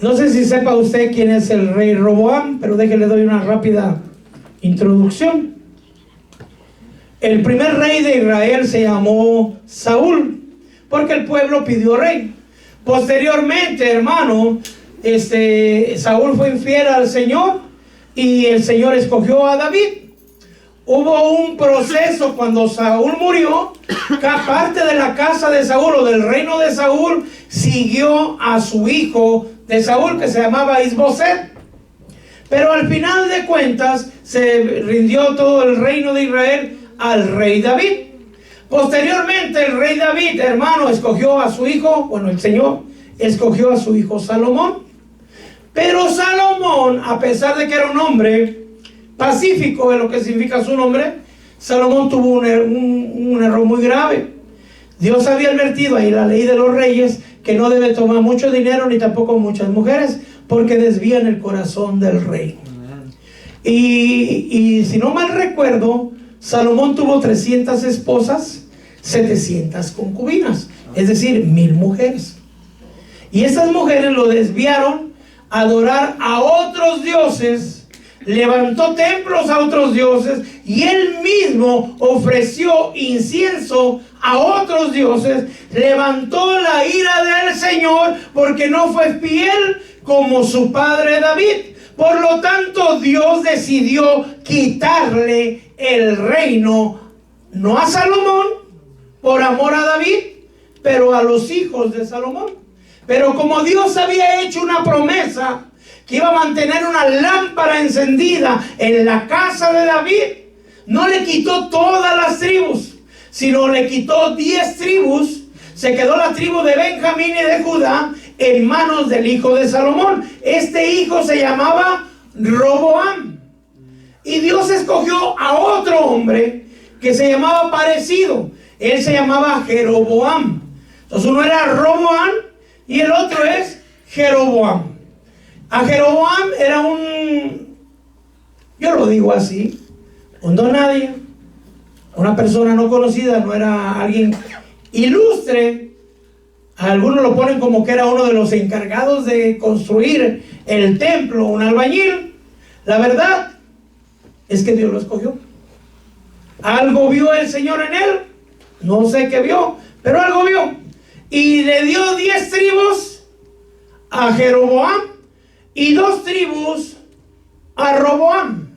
No sé si sepa usted quién es el rey Roboam, pero déjele doy una rápida introducción. El primer rey de Israel se llamó Saúl, porque el pueblo pidió rey. Posteriormente, hermano, Saúl fue infiel al Señor y el Señor escogió a David. Hubo un proceso cuando Saúl murió, que aparte de la casa de Saúl o del reino de Saúl, siguió a su hijo de Saúl, que se llamaba Isboset. Pero al final de cuentas se rindió todo el reino de Israel al rey David. Posteriormente el rey David, hermano, escogió a su hijo, bueno, el Señor escogió a su hijo Salomón. Pero Salomón, a pesar de que era un hombre pacífico, es lo que significa su nombre, Salomón tuvo un error muy grave. Dios había advertido ahí la ley de los reyes que no debe tomar mucho dinero ni tampoco muchas mujeres, porque desvían el corazón del rey. Y si no mal recuerdo, Salomón tuvo 300 esposas, 700 concubinas, es decir, 1000 mujeres. Y esas mujeres lo desviaron a adorar a otros dioses, levantó templos a otros dioses y él mismo ofreció incienso a otros dioses, levantó la ira del Señor porque no fue fiel como su padre David. Por lo tanto, Dios decidió quitarle el reino, no a Salomón por amor a David, pero a los hijos de Salomón. Pero como Dios había hecho una promesa que iba a mantener una lámpara encendida en la casa de David, no le quitó todas las tribus, sino le quitó 10 tribus. Se quedó la tribu de Benjamín y de Judá en manos del hijo de Salomón. Este hijo se llamaba Roboam. Y Dios escogió a otro hombre que se llamaba parecido. Él se llamaba Jeroboam. Entonces uno era Roboam y el otro es Jeroboam. A Jeroboam era yo lo digo así, un don nadie, una persona no conocida, no era alguien ilustre. Algunos lo ponen como que era uno de los encargados de construir el templo, un albañil. La verdad es que Dios lo escogió. Algo vio el Señor en él, no sé qué vio, pero algo vio. Y le dio 10 tribus a Jeroboam y 2 tribus a Roboam.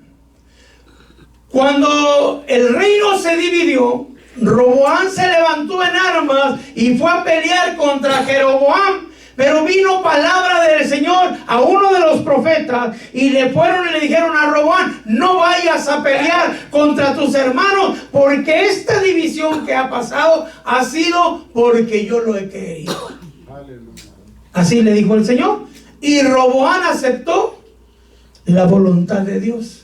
Cuando el reino se dividió, Roboam se levantó en armas y fue a pelear contra Jeroboam. Pero vino palabra del Señor a uno de los profetas y le fueron y le dijeron a Roboam: no vayas a pelear contra tus hermanos, porque esta división que ha pasado ha sido porque yo lo he querido. Así le dijo el Señor. Y Roboam aceptó la voluntad de Dios,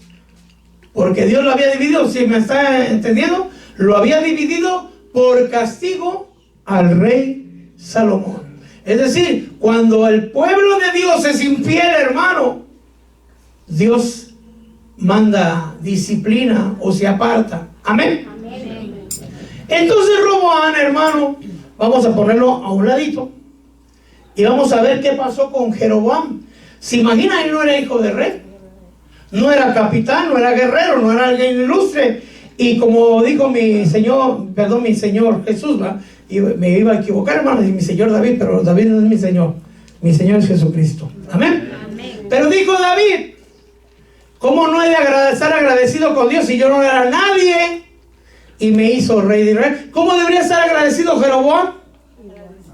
porque Dios lo había dividido. Si me está entendiendo, lo había dividido por castigo al rey Salomón. Es decir, cuando el pueblo de Dios es infiel, hermano, Dios manda disciplina o se aparta. Amén. Amén. Entonces Roboam, hermano, vamos a ponerlo a un ladito y vamos a ver qué pasó con Jeroboam. ¿Se imagina? Él no era hijo de rey, no era capitán, no era guerrero, no era alguien ilustre. Y como dijo mi Señor Jesús, ¿va? Y me iba a equivocar, hermano, y mi Señor David, pero David no es mi Señor es Jesucristo. Amén. Amén. Pero dijo David: ¿cómo no he de estar agradecido con Dios si yo no era nadie y me hizo rey de Israel? ¿Cómo debería estar agradecido Jeroboam?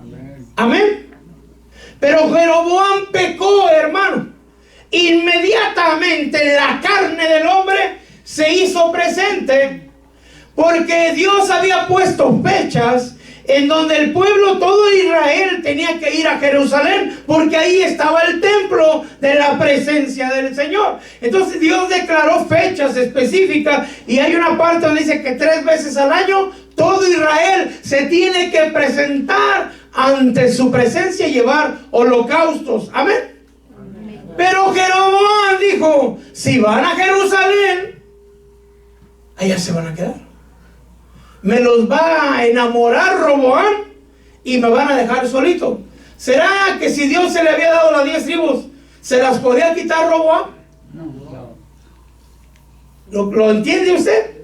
Amén. Amén. Pero Jeroboam pecó, hermano. Inmediatamente la carne del hombre se hizo presente, porque Dios había puesto fechas en donde el pueblo, todo Israel, tenía que ir a Jerusalén, porque ahí estaba el templo de la presencia del Señor. Entonces Dios declaró fechas específicas, y hay una parte donde dice que 3 veces al año todo Israel se tiene que presentar ante su presencia y llevar holocaustos. Amén. Amén. Pero Jeroboam dijo: si van a Jerusalén, allá se van a quedar. Me los va a enamorar Roboam y me van a dejar solito. ¿Será que si Dios se le había dado las 10 tribus, se las podía quitar Roboam? ¿Lo entiende usted?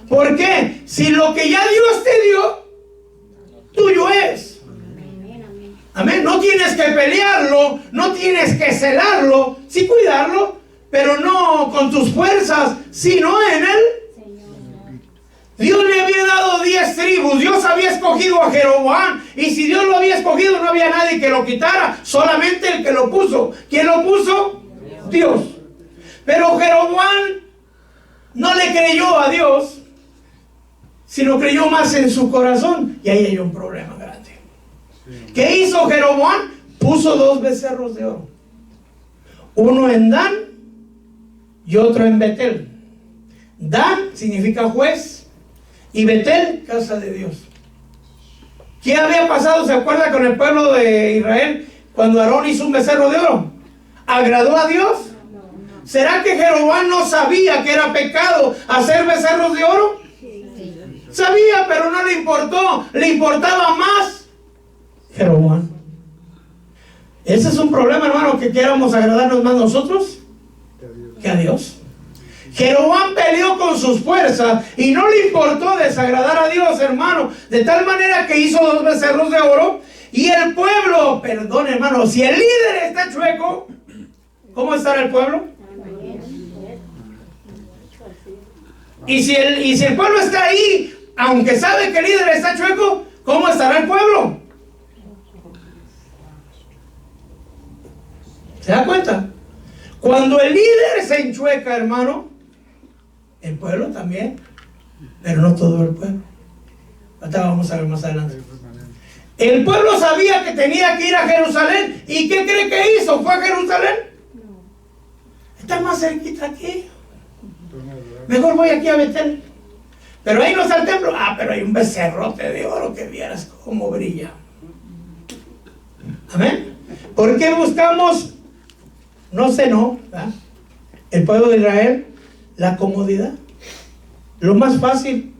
¿Por qué? Si lo que ya Dios te dio, tuyo es. Amén. No tienes que pelearlo, no tienes que celarlo, sí cuidarlo, pero no con tus fuerzas, sino en él. Dios le había dado 10 tribus, Dios había escogido a Jeroboam, y si Dios lo había escogido no había nadie que lo quitara, solamente el que lo puso. ¿Quién lo puso? Dios. Pero Jeroboam no le creyó a Dios, sino creyó más en su corazón, y ahí hay un problema grande. ¿Qué hizo Jeroboam? Puso 2 becerros de oro, uno en Dan y otro en Betel. Dan significa juez y Betel, casa de Dios. ¿Qué había pasado? ¿Se acuerda con el pueblo de Israel cuando Aarón hizo un becerro de oro? ¿Agradó a Dios? ¿Será que Jeroboam no sabía que era pecado hacer becerros de oro? Sabía, pero no le importó. Le importaba más Jeroboam. Ese es un problema, hermano, que queramos agradarnos más nosotros que a Dios. Jeroboam peleó con sus fuerzas y no le importó desagradar a Dios, hermano, de tal manera que hizo 2 becerros de oro. Y el pueblo, perdón, hermano, si el líder está chueco, ¿cómo estará el pueblo? Y si el pueblo está ahí, aunque sabe que el líder está chueco, ¿cómo estará el pueblo? ¿Se da cuenta? Cuando el líder se enchueca, hermano, el pueblo también, pero no todo el pueblo. Ahorita vamos a ver más adelante. El pueblo sabía que tenía que ir a Jerusalén. ¿Y qué cree que hizo? ¿Fue a Jerusalén? Está más cerquita aquí. Mejor voy aquí a Betel. Pero ahí no está el templo. Ah, pero hay un becerrote de oro que vieras cómo brilla. Amén. ¿Por qué buscamos? No sé, no, ¿verdad? El pueblo de Israel, la comodidad, lo más fácil,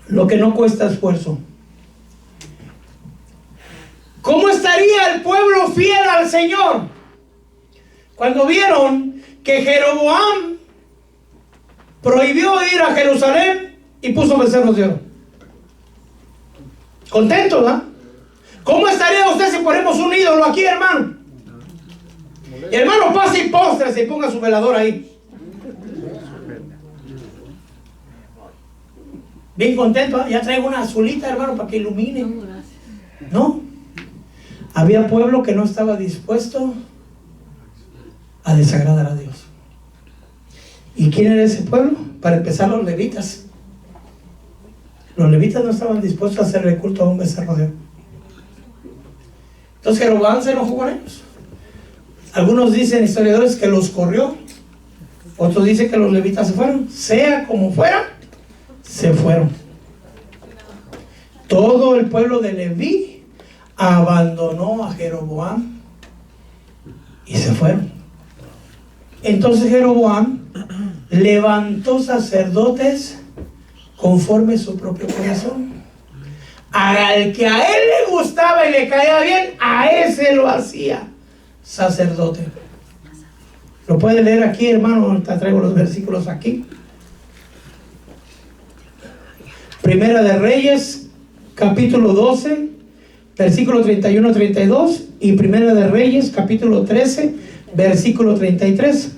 lo que no cuesta esfuerzo. ¿Cómo estaría el pueblo fiel al Señor cuando vieron que Jeroboam prohibió ir a Jerusalén y puso becerros de oro? ¿Contentos, ¿verdad? ¿Cómo estaría usted si ponemos un ídolo aquí, hermano? Hermano, pase y póstrese y ponga su velador ahí. Bien contento, ¿eh? Ya traigo una azulita, hermano, para que ilumine. No. Había pueblo que no estaba dispuesto a desagradar a Dios. ¿Y quién era ese pueblo? Para empezar, los levitas. Los levitas no estaban dispuestos a hacerle culto a un becerro de oro. Entonces Jeroboam se enojó con ellos. Algunos dicen, historiadores, que los corrió. Otros dicen que los levitas se fueron. Sea como fuera, se fueron. Todo el pueblo de Leví abandonó a Jeroboam y se fueron. Entonces Jeroboam levantó sacerdotes conforme su propio corazón. Al que a él le gustaba y le caía bien, a ese lo hacía sacerdote. Lo puede leer aquí, hermano. Te traigo los versículos aquí. Primera de Reyes, capítulo 12, versículo 31-32, y Primera de Reyes, capítulo 13, versículo 33.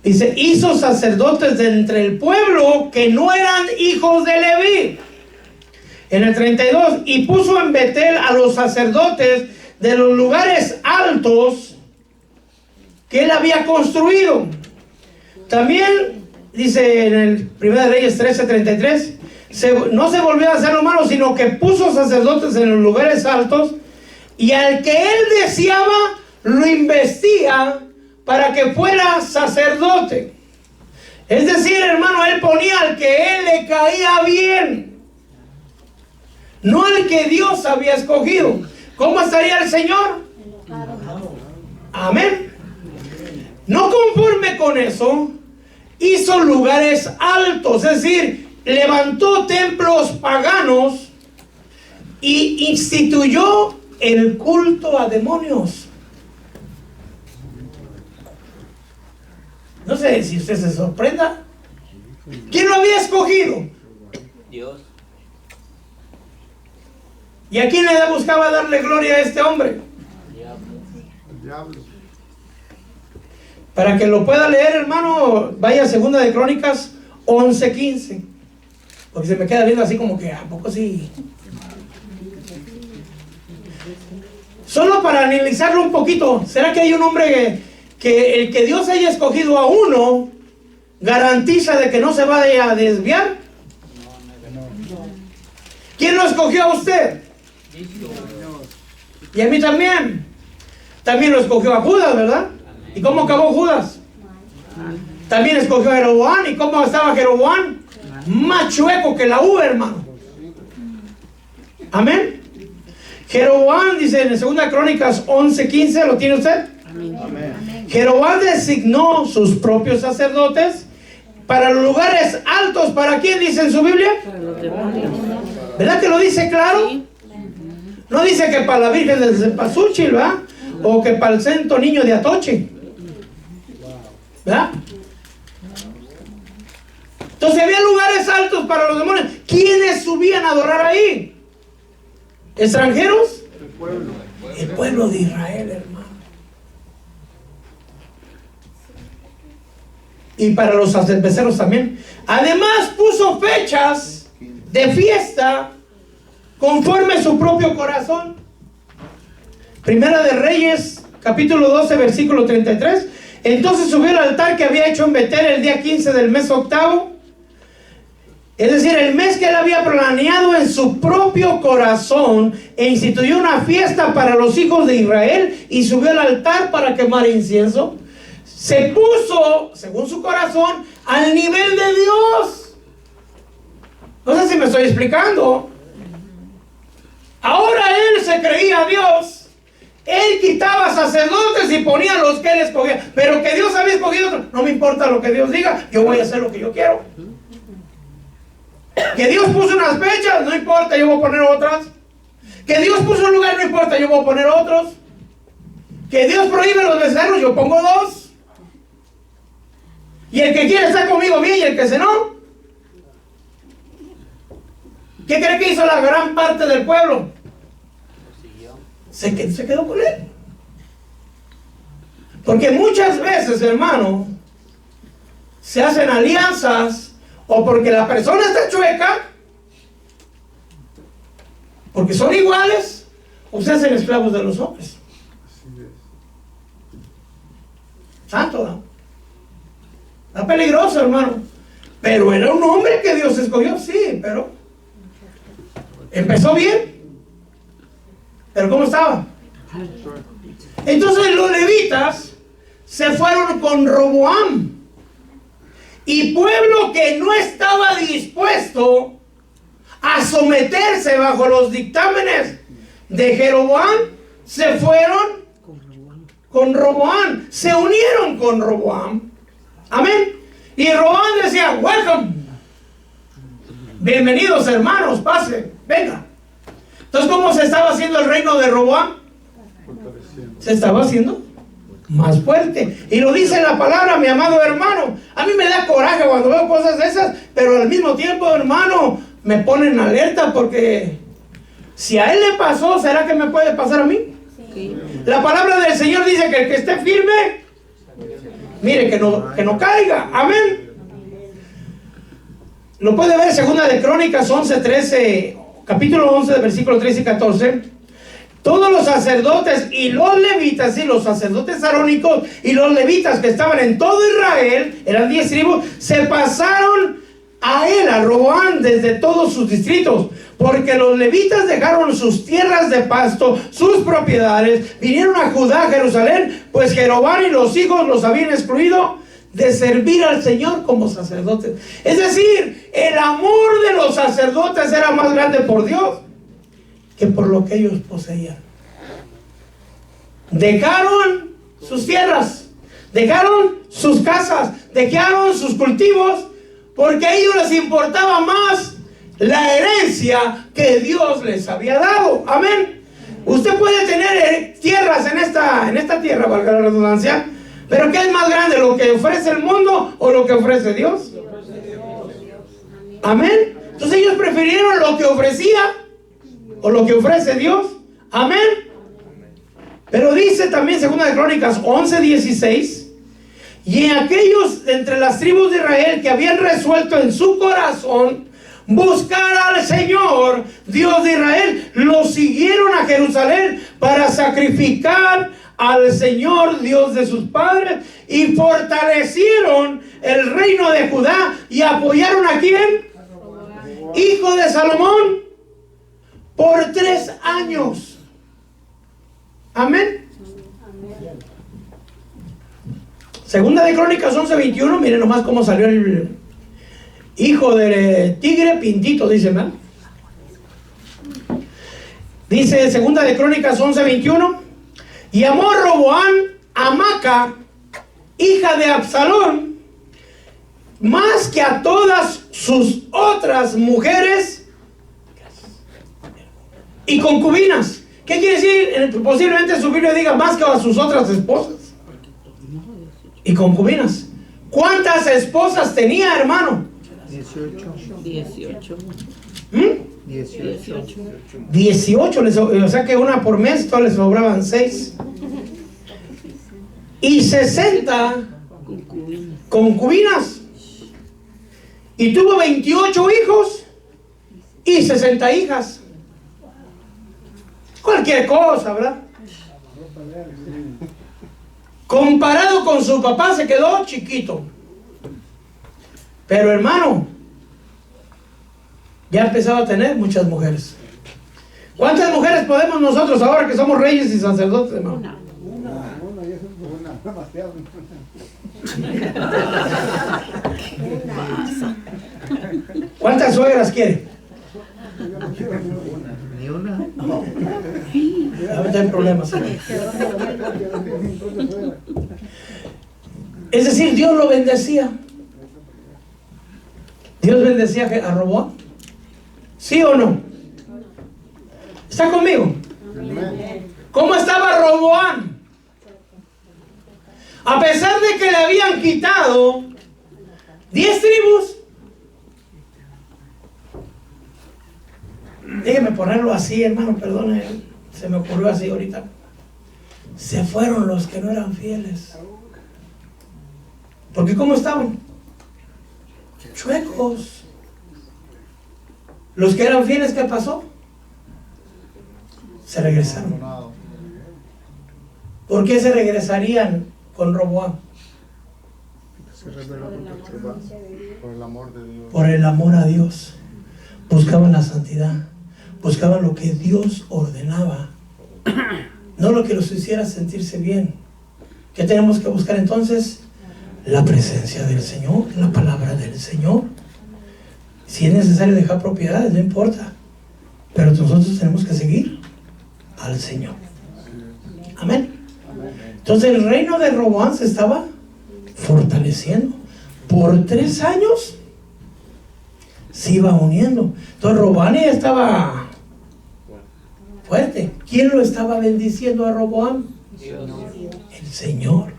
Dice: hizo sacerdotes de entre el pueblo que no eran hijos de Leví. En el 32, y puso en Betel a los sacerdotes de los lugares altos que él había construido. También dice en el 1 Reyes 13:33, no se volvió a hacer lo malo, sino que puso sacerdotes en los lugares altos, y al que él deseaba lo investiga para que fuera sacerdote. Es decir, hermano, él ponía al que él le caía bien, no al que Dios había escogido. ¿Cómo estaría el Señor? Amén. No conforme con eso, hizo lugares altos, es decir, levantó templos paganos y instituyó el culto a demonios. No sé si usted se sorprenda. ¿Quién lo había escogido? Dios. ¿Y a quién le buscaba darle gloria a este hombre? El diablo. Para que lo pueda leer, hermano, vaya a Segunda de Crónicas 11:15. Porque se me queda viendo así como que, ¿a poco sí? Solo para analizarlo un poquito, ¿será que hay un hombre que el que Dios haya escogido a uno garantiza de que no se vaya a desviar? ¿Quién lo escogió a usted? Y a mí también. También lo escogió a Judas, ¿verdad? ¿Y cómo acabó Judas? También escogió a Jeroboam. ¿Y cómo estaba Jeroboam? Más chueco que la uva, hermano. Amén. Jeroboam dice en 2 Crónicas 11:15, ¿lo tiene usted? Amén. Jeroboam designó sus propios sacerdotes para los lugares altos. ¿Para quién dice en su Biblia? Para los demonios. ¿Verdad que lo dice claro? Sí. No dice que para la Virgen del Cempasúchil, ¿verdad? O que para el Santo Niño de Atoche, ¿verdad? Entonces había lugares altos para los demonios. ¿Quiénes subían a adorar ahí? ¿Extranjeros? El pueblo. El pueblo de Israel, hermano. Y para los sacerdotes también. Además puso fechas de fiesta conforme a su propio corazón. Primera de Reyes, capítulo 12, versículo 33. Entonces subió al altar que había hecho en Betel el día 15 del mes octavo. Es decir, el mes que él había planeado en su propio corazón, e instituyó una fiesta para los hijos de Israel y subió al altar para quemar incienso. Se puso, según su corazón, al nivel de Dios. No sé si me estoy explicando. Ahora él se creía Dios. Él quitaba sacerdotes y ponía los que él escogía. Pero que Dios había escogido otro. No me importa lo que Dios diga, yo voy a hacer lo que yo quiero. Que Dios puso unas fechas, no importa, yo voy a poner otras. Que Dios puso un lugar, no importa, yo voy a poner otros. Que Dios prohíbe los becerros, yo pongo dos. Y el que quiere estar conmigo bien y el que se no. ¿Qué cree que hizo la gran parte del pueblo? Se quedó con él. Porque muchas veces, hermano, se hacen alianzas o porque la persona está chueca, porque son iguales, o se hacen esclavos de los hombres. Así es. Santo, ¿no? Está peligroso, hermano. Pero era un hombre que Dios escogió, sí, pero empezó bien. Pero ¿cómo estaba? Entonces los levitas se fueron con Roboam. Y pueblo que no estaba dispuesto a someterse bajo los dictámenes de Jeroboam, se fueron con Roboam, se unieron con Roboam. Amén. Y Roboam decía, welcome. Bienvenidos hermanos, pasen, venga. Entonces, ¿cómo se estaba haciendo el reino de Roboam? Se estaba haciendo más fuerte. Y lo dice la palabra, mi amado hermano. A mí me da coraje cuando veo cosas de esas, pero al mismo tiempo, hermano, me ponen alerta porque si a él le pasó, ¿será que me puede pasar a mí? Sí. La palabra del Señor dice que el que esté firme, mire, que no caiga. Amén. Lo puede ver, Segunda de Crónicas 11:13, capítulo 11, versículo 13 y 14. Todos los sacerdotes y los levitas, y los sacerdotes arónicos y los levitas que estaban en todo Israel, eran 10 tribus, se pasaron a él, a Roboam, desde todos sus distritos, porque los levitas dejaron sus tierras de pasto, sus propiedades, vinieron a Judá, Jerusalén, pues Jeroboam y los hijos los habían excluido de servir al Señor como sacerdotes. Es decir, el amor de los sacerdotes era más grande por Dios que por lo que ellos poseían. Dejaron sus tierras, dejaron sus casas, dejaron sus cultivos, porque a ellos les importaba más la herencia que Dios les había dado. Amén. Usted puede tener tierras en esta tierra, valga la redundancia, pero ¿qué es más grande, lo que ofrece el mundo o lo que ofrece Dios? Amén. Entonces ellos prefirieron lo que ofrecía o lo que ofrece Dios. Amén. Pero dice también 2 de Crónicas 11:16, y en aquellos entre las tribus de Israel que habían resuelto en su corazón buscar al Señor, Dios de Israel, los siguieron a Jerusalén para sacrificar al Señor, Dios de sus padres, y fortalecieron el reino de Judá. ¿Y apoyaron a quién? Hijo de Salomón, por 3 años. Amén. Segunda de Crónicas 11:21. Miren nomás cómo salió el hijo del tigre pintito, dice, ¿no? Dice segunda de Crónicas 11:21, y amó Roboam a Maca, hija de Absalón, más que a todas sus otras mujeres y concubinas. ¿Qué quiere decir? Posiblemente su Biblia diga más que a sus otras esposas y concubinas. ¿Cuántas esposas tenía, hermano? 18. 18, o sea que una por mes, todas les sobraban 6. Y 60 concubinas. Y tuvo 28 hijos y 60 hijas. Cualquier cosa, ¿verdad? Comparado con su papá, se quedó chiquito. Pero hermano, ya empezaba a tener muchas mujeres. ¿Cuántas mujeres podemos nosotros ahora que somos reyes y sacerdotes, hermano? Una, demasiado. ¿Cuántas suegras quiere? Ni una. A ver, hay problemas. Es decir, Dios lo bendecía. Dios bendecía a Roboam. ¿Sí o no? ¿Está conmigo? ¿Cómo estaba Roboam? A pesar de que le habían quitado 10 tribus. Déjeme ponerlo así, hermano, perdone, se me ocurrió así ahorita. Se fueron los que no eran fieles. Porque ¿cómo estaban? Chuecos. Los que eran fieles, ¿qué pasó? Se regresaron. ¿Por qué se regresarían con Roboam? Se rebeló por el amor de Dios. Por el amor a Dios. Buscaban la santidad. Buscaban lo que Dios ordenaba, no lo que los hiciera sentirse bien. ¿Qué tenemos que buscar entonces? La presencia del Señor, la palabra del Señor. Si es necesario dejar propiedades, no importa, pero nosotros tenemos que seguir al Señor. Amén. Entonces el reino de Roboam se estaba fortaleciendo. Por 3 años se iba uniendo. Entonces Roboam ya estaba fuerte. ¿Quién lo estaba bendiciendo a Roboam? Dios. El Señor.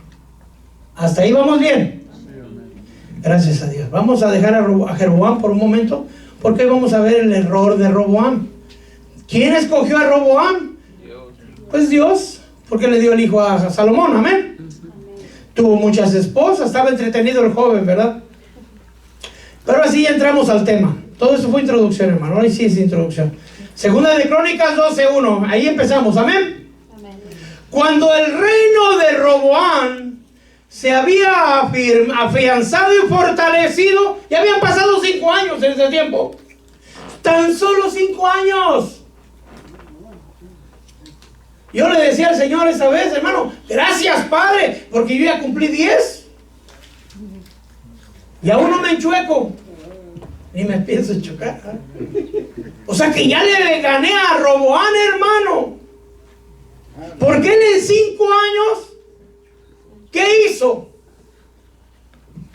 ¿Hasta ahí vamos bien? Gracias a Dios. Vamos a dejar a Jeroboam por un momento, porque vamos a ver el error de Roboam. ¿Quién escogió a Roboam? Dios. Pues Dios, porque le dio el hijo a Salomón. Amén. Tuvo muchas esposas, estaba entretenido el joven, ¿verdad? Pero así ya entramos al tema. Todo eso fue introducción, hermano. Ahora sí es introducción. Segunda de Crónicas 12:1. Ahí empezamos. Amén. Cuando el reino de Roboam se había afianzado y fortalecido, ya habían pasado 5 años en ese tiempo. Tan solo 5 años. Yo le decía al Señor esa vez, hermano, gracias Padre, porque yo ya cumplí 10. Y aún no me enchueco. Ni me pienso chocar. O sea que ya le gané a Roboam, hermano. Porque él en 5 años, ¿qué hizo?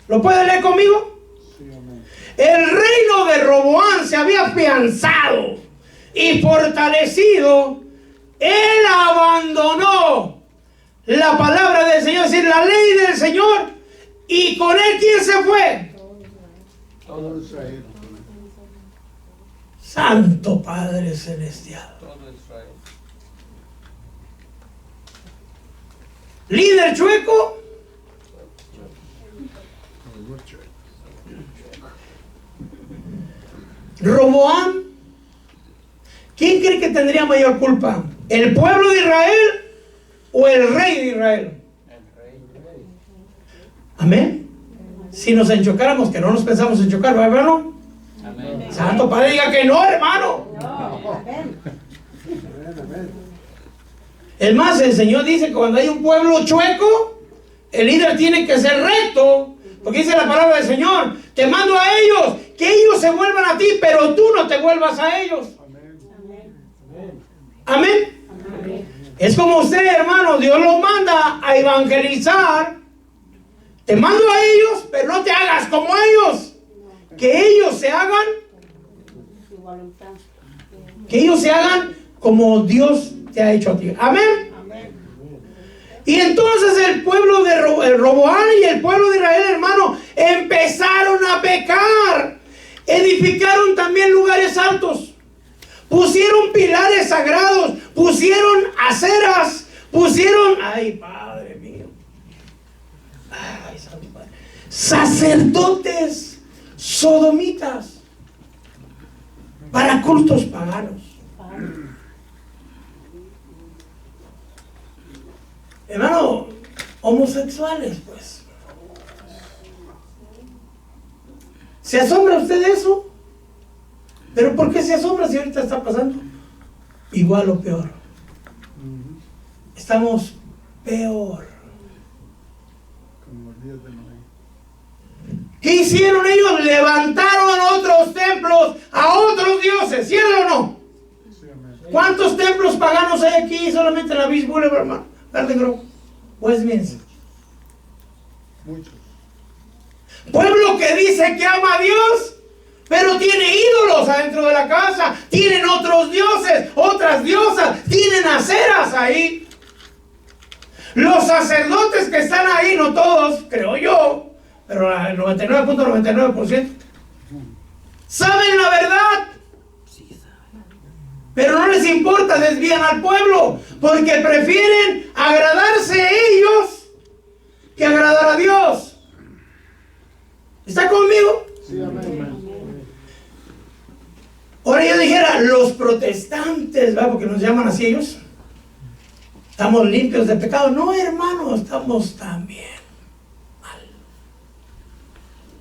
¿Lo puede leer conmigo? el reino de Roboam se había afianzado y fortalecido, él abandonó la palabra del Señor, es decir, la ley del Señor. Y con él, ¿quién se fue? Todo Israel. Santo Padre Celestial. Líder chueco. Roboam. ¿Quién cree que tendría mayor culpa? ¿El pueblo de Israel o el rey de Israel? Amén. Si nos enchocáramos, que no nos pensamos en chocar, ¿verdad, hermano? Amén. Santo Padre, diga que no, hermano. No. Es más, el Señor dice que cuando hay un pueblo chueco, el líder tiene que ser recto, porque dice la palabra del Señor: te mando a ellos, que ellos se vuelvan a ti, pero tú no te vuelvas a ellos. Amén. Amén. Es como usted, hermano, Dios lo manda a evangelizar. Te mando a ellos, pero no te hagas como ellos. Que ellos se hagan, que ellos se hagan como Dios te ha hecho a ti. Amén. Y entonces el pueblo de Roboam y el pueblo de Israel, hermano, empezaron a pecar. Edificaron también lugares altos. Pusieron pilares sagrados. Pusieron aceras. Pusieron, ay, Padre mío. Ay, Santo Padre. Sacerdotes sodomitas para cultos paganos. Hermano, homosexuales, pues. ¿Se asombra usted de eso? ¿Pero por qué se asombra si ahorita está pasando igual o peor? Estamos peor. Como el día de Noé. ¿Qué hicieron ellos? Levantaron otros templos a otros dioses, ¿cierto o no? Sí, amén. ¿Cuántos templos paganos hay aquí solamente en la Beach Boulevard, hermano? Garden Grove, Westminster. Muchos. Pueblo que dice que ama a Dios, pero tiene ídolos adentro de la casa. Tienen otros dioses, otras diosas, tienen aceras ahí. Los sacerdotes que están ahí, no todos, creo yo, pero el 99.99% saben la verdad, pero no les importa, desvían al pueblo, porque prefieren agradarse ellos que agradar a Dios. ¿Está conmigo? Sí, amén. Ahora yo dijera, los protestantes, ¿verdad? Porque nos llaman así ellos, estamos limpios de pecado. No, hermano, estamos también mal.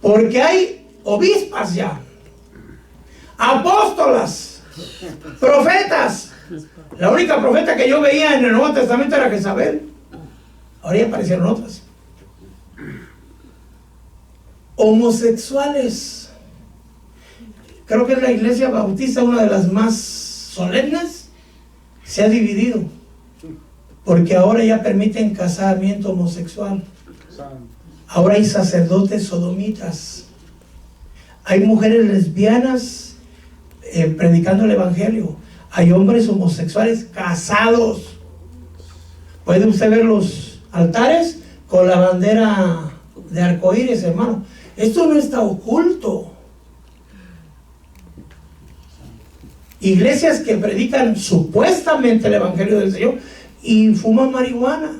Porque hay obispas ya, apóstolas, profetas. La única profeta que yo veía en el Nuevo Testamento era Jezabel. Ahora ya aparecieron otras. Homosexuales. Creo que es la iglesia bautista, una de las más solemnes. Se ha dividido, porque ahora ya permiten casamiento homosexual. Ahora hay sacerdotes sodomitas. Hay mujeres lesbianas predicando el evangelio. Hay hombres homosexuales casados. Puede usted ver los altares con la bandera de arcoíris, hermano. Esto no está oculto. Iglesias que predican supuestamente el evangelio del Señor y fuman marihuana.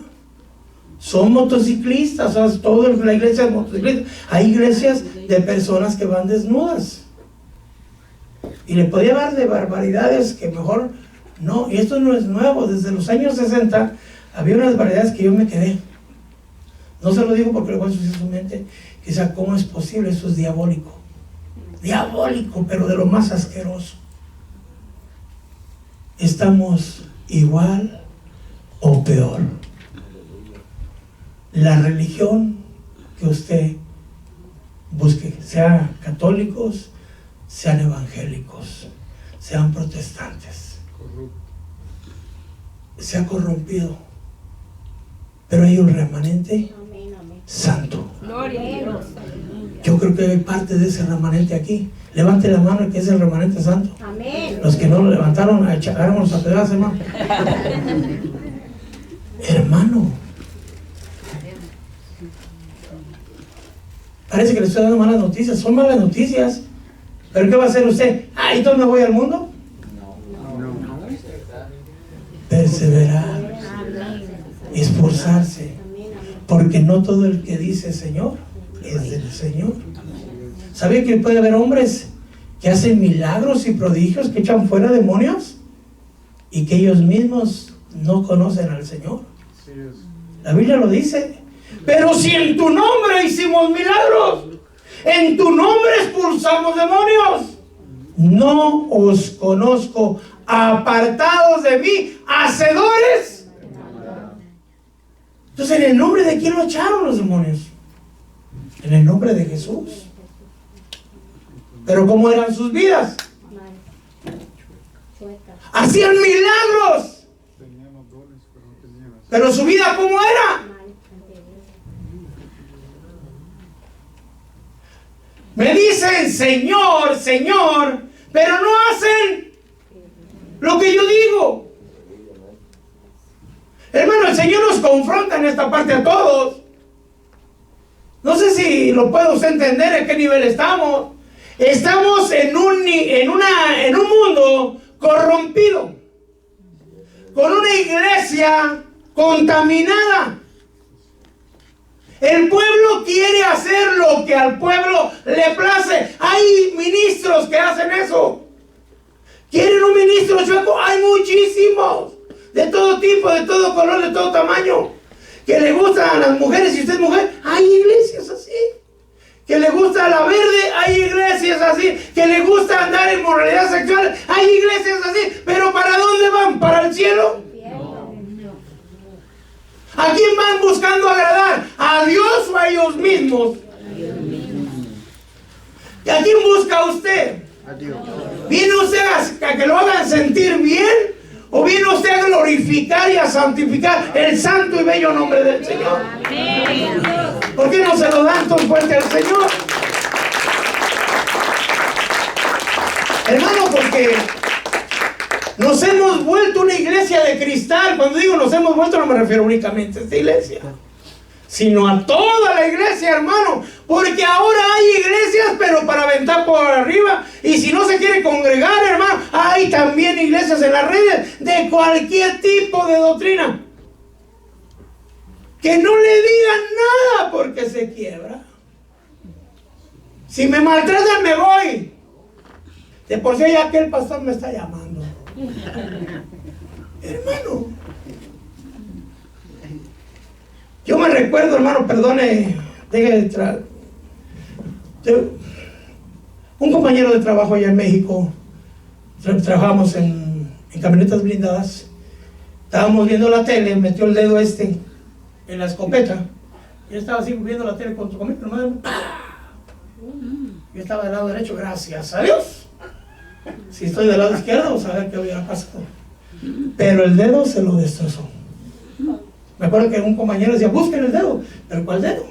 Son motociclistas, o sea, toda la iglesia es motociclista. Hay iglesias de personas que van desnudas. Y le podía hablar de barbaridades que mejor no. Y esto no es nuevo. Desde los años 60 había unas barbaridades que yo me quedé. No se lo digo porque le voy a ensuciar su mente. Quizá, ¿cómo es posible? Eso es diabólico. Diabólico, pero de lo más asqueroso. Estamos igual o peor. La religión que usted busque, sean católicos, sean evangélicos, sean protestantes, se ha corrompido, pero hay un remanente santo. Gloria a Dios. Yo creo creo que hay parte de ese remanente aquí. Levante la mano que es el remanente santo. Amén. Los que no lo levantaron, echámonos a pedazos, hermano. Hermano, parece que le estoy dando malas noticias. Son malas noticias. ¿Pero qué va a hacer usted? Ah, ¿entonces me voy al mundo? Perseverar, esforzarse, porque no todo el que dice Señor es del Señor. ¿Sabía que puede haber hombres que hacen milagros y prodigios, que echan fuera demonios y que ellos mismos no conocen al Señor? La Biblia lo dice. Pero si en tu nombre hicimos milagros, en tu nombre expulsamos demonios, no os conozco, apartados de mí, hacedores. Entonces, ¿en el nombre de quién lo echaron los demonios? En el nombre de Jesús. Pero ¿cómo eran sus vidas? Hacían milagros, pero su vida ¿cómo era? Me dicen Señor, Señor, pero no hacen lo que yo digo. Hermano, el Señor nos confronta en esta parte a todos. No sé si lo puede usted entender en qué nivel estamos. Estamos en un mundo corrompido, con una iglesia contaminada. El pueblo quiere hacer lo que al pueblo le place. Hay ministros que hacen eso. ¿Quieren un ministro chueco? Hay muchísimos, de todo tipo, de todo color, de todo tamaño, que le gustan a las mujeres. Si usted es mujer, hay iglesias así. Que le gusta la verde, hay iglesias así. Que le gusta andar en moralidad sexual, hay iglesias así. Pero ¿para dónde van? ¿Para el cielo? ¿A quién van buscando agradar? ¿A Dios o a ellos mismos? ¿Y a quién busca usted? ¿Viene usted a que lo hagan sentir bien? ¿O viene usted a glorificar y a santificar el santo y bello nombre del Señor? ¿Por qué no se lo dan tan fuerte al Señor? Hermano, porque nos hemos vuelto una iglesia de cristal. Cuando digo nos hemos vuelto, no me refiero únicamente a esta iglesia, sino a toda la iglesia, hermano. Porque ahora hay iglesias, pero para aventar por arriba. Y si no se quiere congregar, hermano, hay también iglesias en las redes de cualquier tipo de doctrina. Que no le digan nada porque se quiebra. Si me maltratan, me voy. De por sí ya aquel pastor me está llamando. Hermano, yo me recuerdo, hermano, perdone, un compañero de trabajo allá en México. Trabajamos en camionetas blindadas. Estábamos viendo la tele, metió el dedo en la escopeta. Yo estaba así viendo la tele con tu comida, hermano. Yo estaba del lado derecho, gracias a Dios. Si estoy del lado izquierdo, vamos a ver qué hubiera pasado. Pero el dedo se lo destrozó. Me acuerdo que un compañero decía, busquen el dedo. ¿Pero cuál dedo?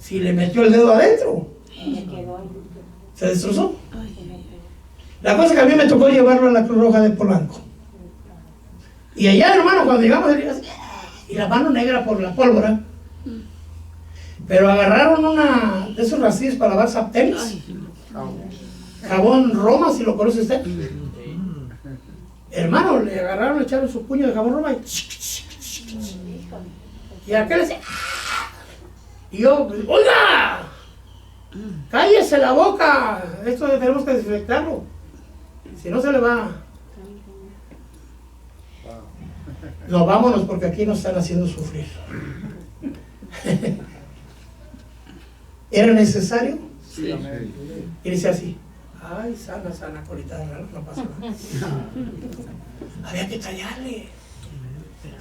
Si le metió el dedo adentro, se destrozó. La cosa que a mí me tocó llevarlo a la Cruz Roja de Polanco. Y allá, hermano, cuando llegamos, y la mano negra por la pólvora. Pero agarraron una de esos rastrillos para lavar sartenes. Jabón Roma, si lo conoce usted. Hermano, le agarraron, le echaron su puño de jabón Roma y aquel decía, y yo, ¡oiga! ¡Cállese la boca! Esto tenemos que desinfectarlo. Si no se le va. No, vámonos porque aquí nos están haciendo sufrir. ¿Era necesario? Sí. Y dice así, ay, sana, colita de raro, no pasa nada. Había que tallarle,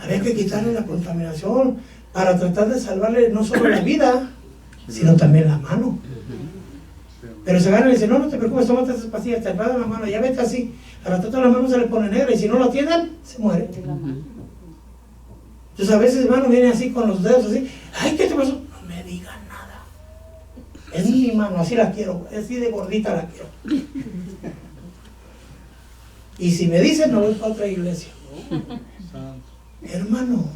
había que quitarle la contaminación para tratar de salvarle no solo la vida, sino también la mano. Pero se agarra y dice, no te preocupes, tómate esas pastillas, te enredan la mano, ya vete así. A la la mano se le pone negra y si no lo atienden, se muere. Entonces a veces, hermano, viene así con los dedos así, ay, ¿qué te pasó? No me digan nada. Es mi mano, así la quiero, así de gordita la quiero. Y si me dicen, me voy para otra iglesia. Hermano,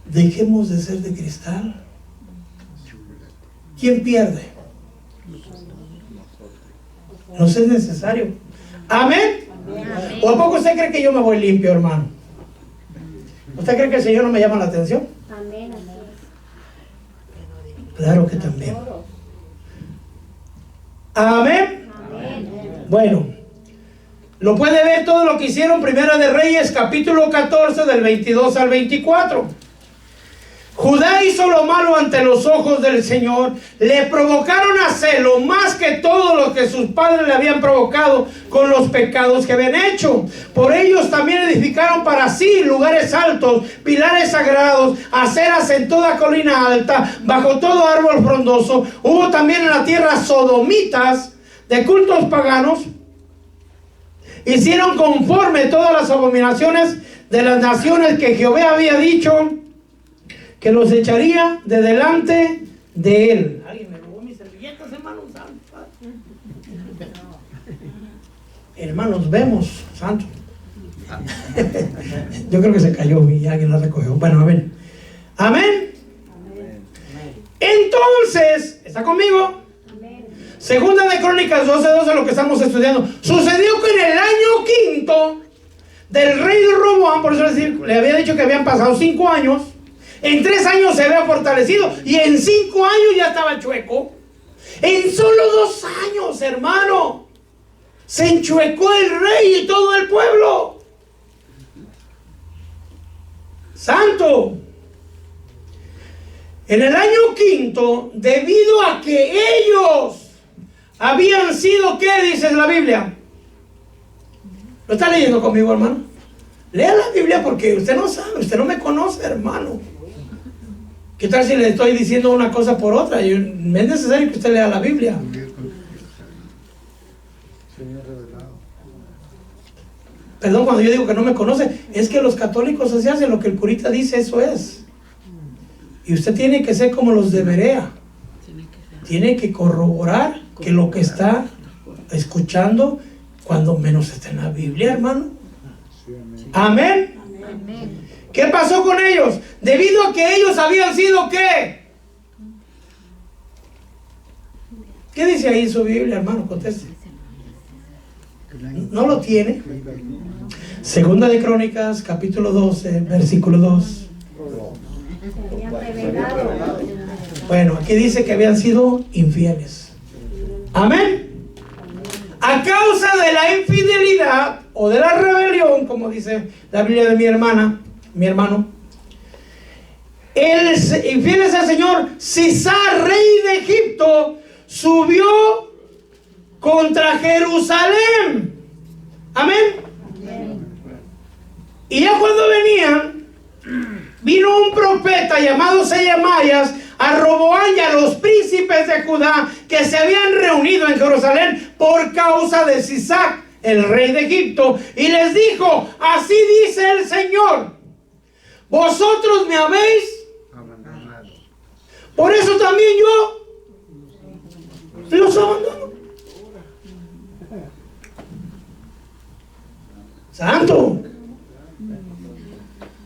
dejemos de ser de cristal. ¿Quién pierde? No es necesario. ¿Amén? ¿O a poco usted cree que yo me voy limpio, hermano? ¿Usted cree que el Señor no me llama la atención? Amén. Claro que también. Amén. Bueno, lo puede ver todo lo que hicieron Primera de Reyes, capítulo 14, del 22 al 24. Judá hizo lo malo ante los ojos del Señor. Le provocaron a celo más que todo lo que sus padres le habían provocado con los pecados que habían hecho. Por ellos también edificaron para sí lugares altos, pilares sagrados, aceras en toda colina alta, bajo todo árbol frondoso. Hubo también en la tierra sodomitas de cultos paganos. Hicieron conforme todas las abominaciones de las naciones que Jehová había dicho que los echaría de delante de él. Alguien me robó mis servilletas, hermanos. Hermanos, vemos, santo. Yo creo que se cayó y alguien la recogió. Bueno, amén. Amén. Entonces, ¿está conmigo? Segunda de Crónicas 12:12, lo que estamos estudiando. Sucedió que en el año quinto del rey de Roboam, por eso le había dicho que habían pasado 5 años. En 3 años se había fortalecido y en 5 años ya estaba chueco. En solo 2 años, hermano, se enchuecó el rey y todo el pueblo. Santo. En el año quinto, debido a que ellos habían sido, ¿qué dice la Biblia? ¿Lo está leyendo conmigo, hermano? Lea la Biblia porque usted no sabe, usted no me conoce, hermano. ¿Qué tal si le estoy diciendo una cosa por otra? Es necesario que usted lea la Biblia. Perdón, cuando yo digo que no me conoce, es que los católicos así hacen lo que el curita dice, eso es. Y usted tiene que ser como los de Berea. Tiene que corroborar que lo que está escuchando, cuando menos está en la Biblia, hermano. Amén. ¿Qué pasó con ellos? Debido a que ellos habían sido ¿qué? ¿Qué dice ahí en su Biblia, hermano? Conteste. ¿No lo tiene? Segunda de Crónicas, capítulo 12, versículo 2. Bueno, aquí dice que habían sido infieles. Amén. A causa de la infidelidad o de la rebelión, como dice la Biblia de mi hermano, infieles al Señor, Sisá, rey de Egipto, subió contra Jerusalén. Amén. Y ya cuando venían, vino un profeta llamado Semaías a Roboam y a los príncipes de Judá que se habían reunido en Jerusalén por causa de Sisac, el rey de Egipto, y les dijo: así dice el Señor, vosotros me habéis abandonado, por eso también yo los abandono. Santo.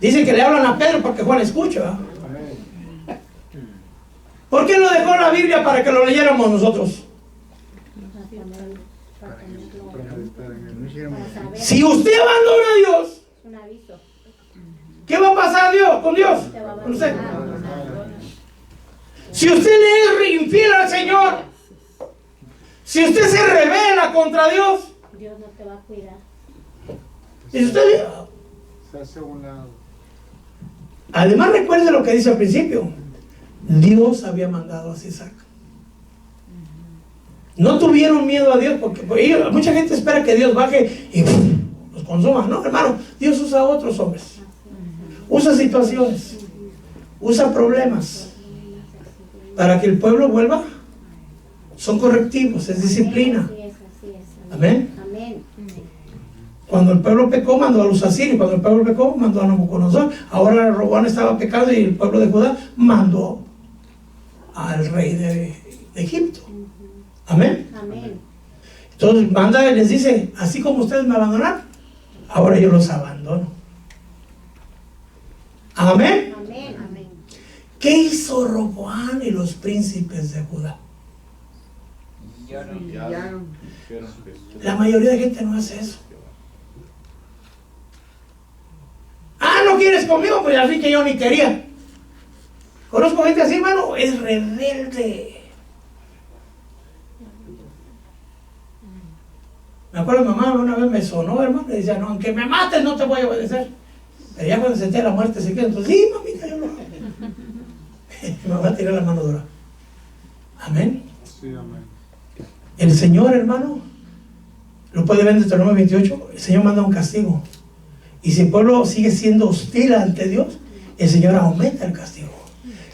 Dice que le hablan a Pedro porque Juan escucha. ¿Por qué no dejó la Biblia para que lo leyéramos nosotros? Si usted abandona a Dios, ¿qué va a pasar con Dios? Con usted. Si usted le es infiel al Señor, si usted se rebela contra Dios, Dios no te va a cuidar. Y usted, se hace un lado. Además, recuerde lo que dice al principio. Dios había mandado a Sisac. No tuvieron miedo a Dios porque mucha gente espera que Dios baje y los consuma. No, hermano, Dios usa a otros hombres. Usa situaciones. Usa problemas para que el pueblo vuelva. Son correctivos, es disciplina. Amén. Cuando el pueblo pecó, mandó a los asirios. Cuando el pueblo pecó, mandó a Nabucodonosor. Ahora Roboam estaba pecado y el pueblo de Judá mandó al rey de de Egipto. Amén. Amén. Entonces manda y les dice, así como ustedes me abandonaron, ahora yo los abandono. Amén. Amén. Amén. ¿Qué hizo Roboam y los príncipes de Judá? La mayoría de gente no hace eso. Ah, ¿no quieres conmigo? Pues así que yo ni quería. Conozco gente así, hermano, es rebelde. Me acuerdo, mi mamá una vez me sonó, hermano, y decía, no, aunque me mates no te voy a obedecer. Pero ya cuando sentía la muerte se quedó, entonces, sí, mamita, yo lo hago. Mi mamá tiró la mano dura. Amén. Sí, amén. El Señor, hermano, lo puede ver en Deuteronomio 28, el Señor manda un castigo. Y si el pueblo sigue siendo hostil ante Dios, el Señor aumenta el castigo.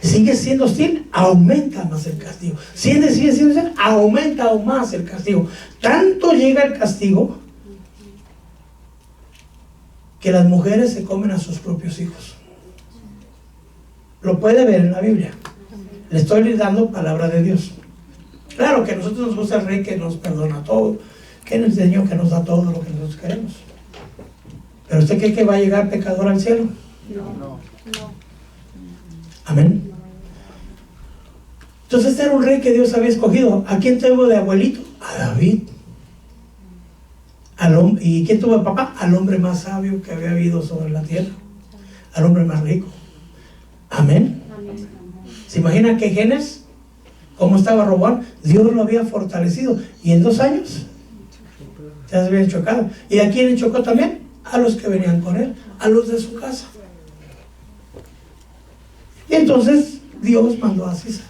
Sigue siendo hostil, aumenta más el castigo. Sigue siendo hostil, aumenta aún más el castigo. Tanto llega el castigo que las mujeres se comen a sus propios hijos. Lo puede ver en la Biblia. Le estoy dando palabra de Dios. Claro que a nosotros nos gusta el Rey que nos perdona todo, que es el Señor que nos da todo lo que nosotros queremos. ¿Pero usted cree que va a llegar pecador al cielo? No. Amén. Entonces este era un rey que Dios había escogido. ¿A quién tuvo de abuelito? A David. ¿Y quién tuvo de papá? Al hombre más sabio que había habido sobre la tierra. Al hombre más rico. Amén. Amén. ¿Se imagina qué genes? ¿Cómo estaba Roboam? Dios lo había fortalecido. Y en 2 años ya se habían chocado. ¿Y a quién chocó también? A los que venían con él, a los de su casa. Y entonces Dios mandó a César.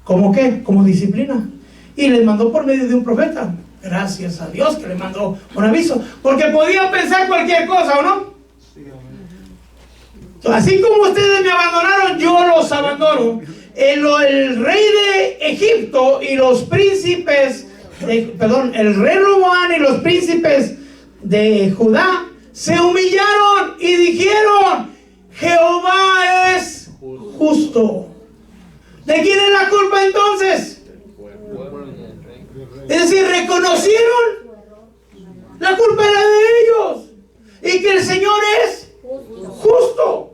¿Cómo qué? Como disciplina. Y les mandó por medio de un profeta. Gracias a Dios que le mandó un aviso. Porque podía pensar cualquier cosa, ¿o no? Sí, amén. Así como ustedes me abandonaron, yo los abandono. El rey de Egipto y los príncipes, el rey Roboam y los príncipes de Judá se humillaron y dijeron, Jehová es justo. ¿De quién es la culpa entonces? Es decir, reconocieron la culpa era de ellos y que el Señor es justo.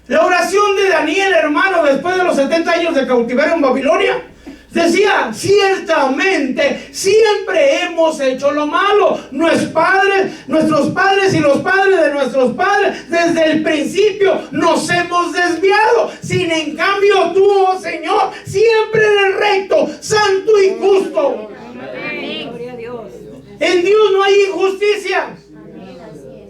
La oración de Daniel, hermano, después de los 70 años de cautiverio en Babilonia, decía, ciertamente, siempre hemos hecho lo malo. Nuestros padres y los padres de nuestros padres, desde el principio nos hemos desviado. Sin en cambio tú, oh Señor, siempre eres recto, santo y justo. Amén. Gloria a Dios. En Dios no hay injusticia. Amén. Así es.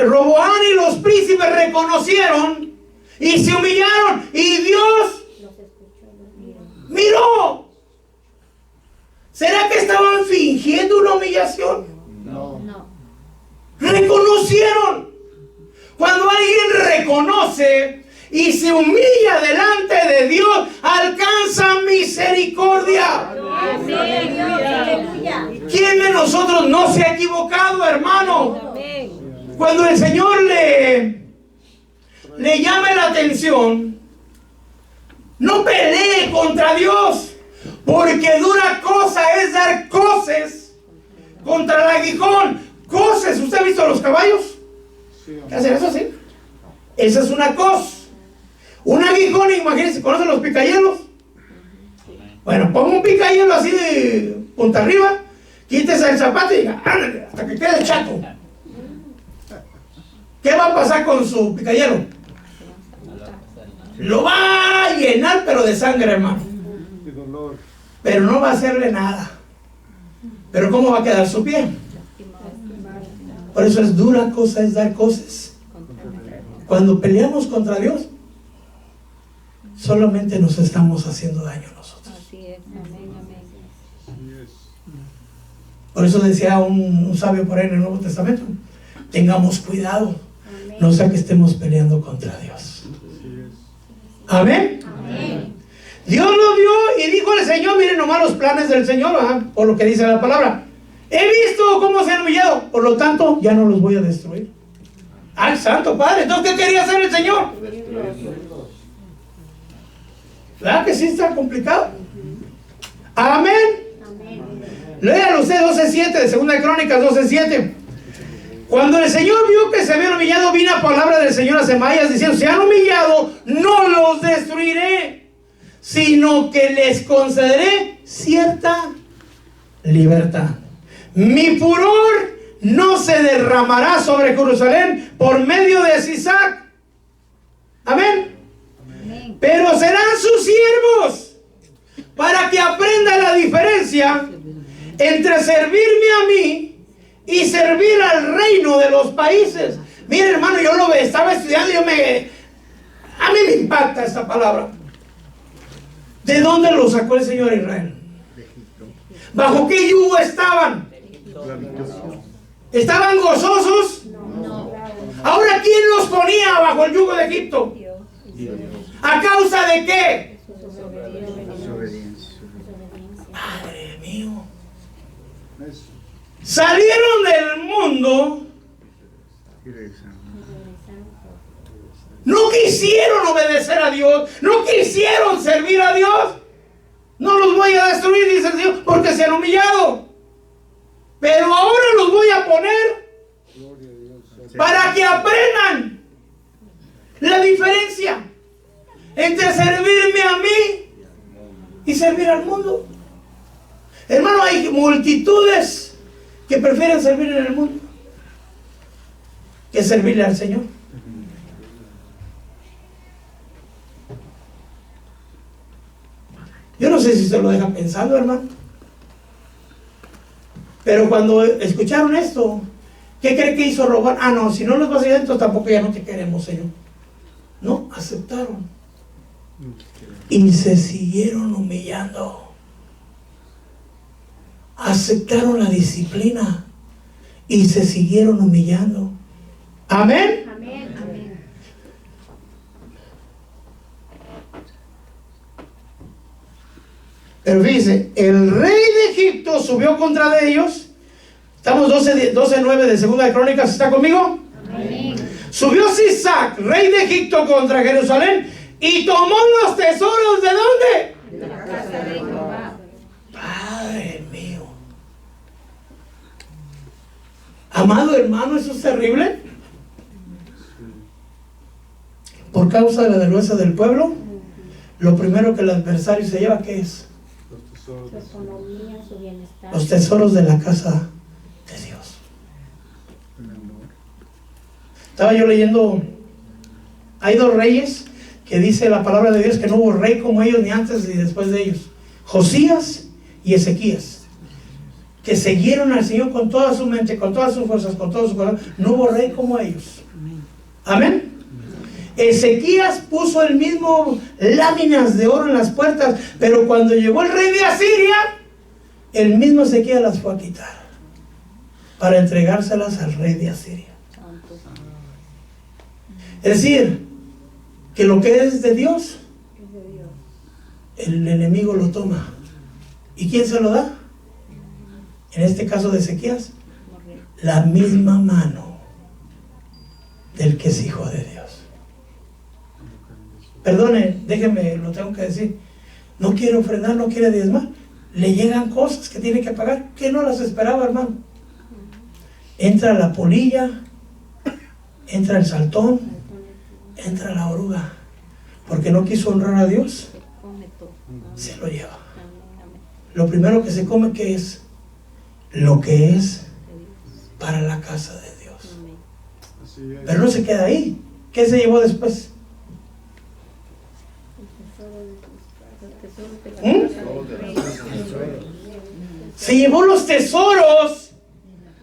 Roboam y los príncipes reconocieron y se humillaron y Dios miró. ¿Será que estaban fingiendo una humillación? No. Reconocieron. Cuando alguien reconoce y se humilla delante de Dios, alcanza misericordia. Amén. Dios, aleluya. ¿Quién de nosotros no se ha equivocado, hermano? Amén. Cuando el Señor le llame la atención, no pelee contra Dios, porque dura cosa es dar coces contra el aguijón. Coces, ¿usted ha visto los caballos? Sí, ¿Qué hacen eso así? Esa es una cos. Un aguijón, imagínense, ¿conocen los picahielos? Bueno, ponga un picayelo así de punta arriba, quítese el zapato y diga, ándale, hasta que quede chato. ¿Qué va a pasar con su picayelo? Lo va a llenar, pero de sangre, hermano. y dolor. Pero no va a hacerle nada. Pero ¿cómo va a quedar su pie? Por eso es dura cosa es dar cosas. Cuando peleamos contra Dios, solamente nos estamos haciendo daño nosotros. Así es. Amén. Amén. Así es. Por eso decía un sabio por ahí en el Nuevo Testamento, tengamos cuidado, no sea que estemos peleando contra Dios. Así es. Amén. Amén. Dios lo vio y dijo al Señor, miren nomás los planes del Señor, ¿verdad? Por lo que dice la palabra. He visto cómo se han humillado, por lo tanto ya no los voy a destruir. ¡Ay, Santo Padre! Entonces, ¿qué quería hacer el Señor? ¿Verdad que sí está complicado? Amén. Amén. Léalo usted 12:7 de Segunda de Crónicas 12:7. Cuando el Señor vio que se habían humillado, vino la palabra del Señor a Semaías diciendo: se han humillado, no los destruiré, sino que les concederé cierta libertad. Mi furor no se derramará sobre Jerusalén por medio de Sisac. Amén. Amén. Pero serán sus siervos, para que aprenda la diferencia entre servirme a mí y servir al reino de los países. Mire, hermano, yo lo estaba estudiando y a mí me impacta esta palabra. ¿De dónde lo sacó el Señor Israel? ¿Bajo qué yugo estaban? ¿Estaban gozosos? Ahora, ¿quién los ponía bajo el yugo de Egipto? ¿A causa de qué? Padre mío. Salieron del mundo, no quisieron obedecer a Dios, no quisieron servir a Dios. No los voy a destruir, dice el Señor, porque se han humillado. Pero ahora los voy a poner para que aprendan la diferencia entre servirme a mí y servir al mundo. Hermano, hay multitudes que prefieren servir en el mundo que servirle al Señor. Yo no sé si usted lo deja pensando, hermano. Pero cuando escucharon esto, ¿qué cree que hizo Roboam? Ah, no, si no los vas a ir adentro, tampoco ya no te queremos, Señor. No, aceptaron. Y se siguieron humillando. Aceptaron la disciplina y se siguieron humillando. Amén. Amén. Amén. Pero fíjense, el rey de Egipto subió contra de ellos. Estamos 12:9 de Segunda de Crónicas. ¿Está conmigo? Amén. Subió Sisac, rey de Egipto, contra Jerusalén y tomó los tesoros ¿de dónde? De la casa de Jehová. Padre mío. Amado hermano, eso es terrible. Por causa de la vergüenza del pueblo, lo primero que el adversario se lleva, ¿qué es? Su economía, su bienestar. Los tesoros de la casa de Dios. Estaba yo leyendo, hay dos reyes que dice la palabra de Dios que no hubo rey como ellos ni antes ni después de ellos: Josías y Ezequías, que siguieron al Señor con toda su mente, con todas sus fuerzas, con todo su corazón. No hubo rey como ellos. Amén. Ezequías puso el mismo láminas de oro en las puertas, pero cuando llegó el rey de Asiria, el mismo Ezequías las fue a quitar para entregárselas al rey de Asiria. Es decir, que lo que es de Dios, el enemigo lo toma. ¿Y quién se lo da? En este caso de Ezequías, la misma mano del que es hijo de Dios. Perdone, déjeme, lo tengo que decir. No quiere ofrendar, no quiere diezmar. Le llegan cosas que tiene que pagar, que no las esperaba, hermano. Entra la polilla, entra el saltón, entra la oruga. Porque no quiso honrar a Dios, se lo lleva. Lo primero que se come, ¿qué es? Lo que es para la casa de Dios. Pero no se queda ahí. ¿Qué se llevó después? Se llevó los tesoros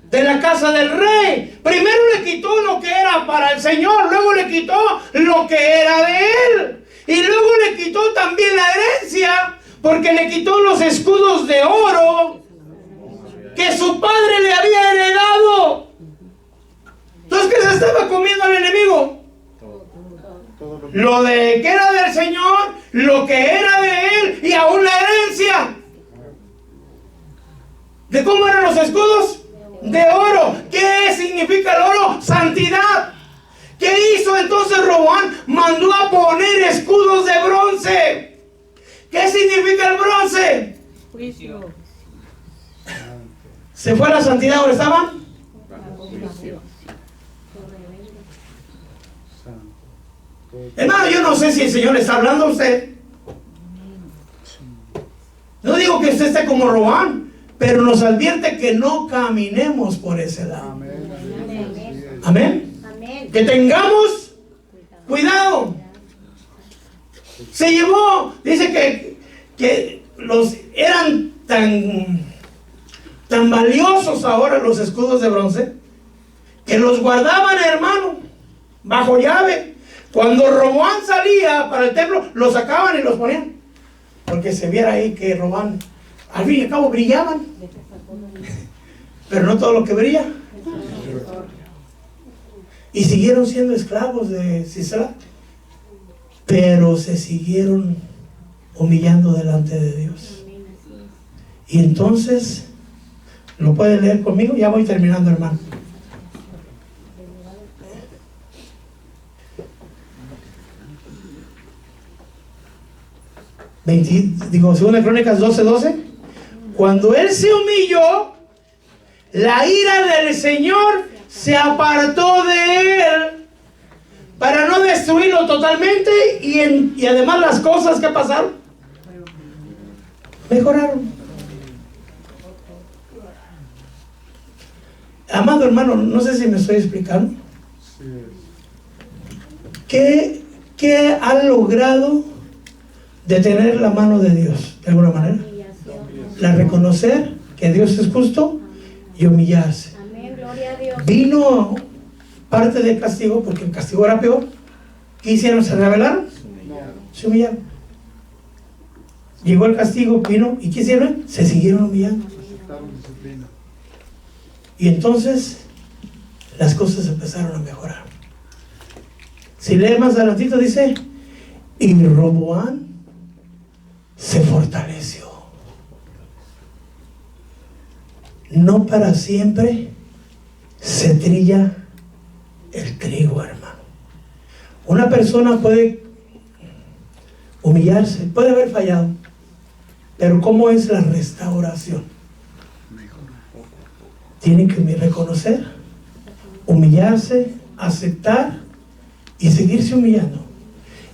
de la casa del rey. Primero le quitó lo que era para el Señor, luego le quitó lo que era de él, y luego le quitó también la herencia, porque le quitó los escudos de oro que su padre le había heredado. Entonces, ¿qué se estaba comiendo el enemigo? Lo de que era del Señor, lo que era de él, y aún la herencia. ¿De cómo eran los escudos? De oro. ¿Qué significa el oro? Santidad. ¿Qué hizo entonces Roboam? Mandó a poner escudos de bronce. ¿Qué significa el bronce? Juicio. ¿Se fue a la santidad donde estaban? Hermano, yo no sé si el Señor le está hablando a usted. No digo que usted esté como Roboam, pero nos advierte que no caminemos por ese lado. Amén. Amén. Que tengamos cuidado. Se llevó, dice que los eran tan valiosos ahora los escudos de bronce, que los guardaban, hermano, bajo llave. Cuando Roboam salía para el templo, los sacaban y los ponían, porque se viera ahí que Roboam, al fin y al cabo, brillaban, pero no todo lo que brilla. Y siguieron siendo esclavos de Sisera, pero se siguieron humillando delante de Dios. Y entonces, ¿lo puede leer conmigo? Ya voy terminando, hermano. Segunda Crónicas 12:12. Cuando él se humilló, la ira del Señor se apartó de él para no destruirlo totalmente, y además las cosas que pasaron mejoraron. Amado hermano, no sé si me estoy explicando. ¿Qué ha logrado detener la mano de Dios de alguna manera? La reconocer que Dios es justo y humillarse. Amén, gloria a Dios. Vino parte del castigo, porque el castigo era peor. ¿Qué hicieron? ¿Se rebelaron? Se humillaron. Llegó el castigo, vino, ¿y qué hicieron? Se siguieron humillando. Y entonces las cosas empezaron a mejorar. Si lee más adelantito, dice: y Roboam se fortaleció. No para siempre se trilla el trigo, hermano. Una persona puede humillarse, puede haber fallado, pero ¿cómo es la restauración? Tiene que reconocer, humillarse, aceptar y seguirse humillando.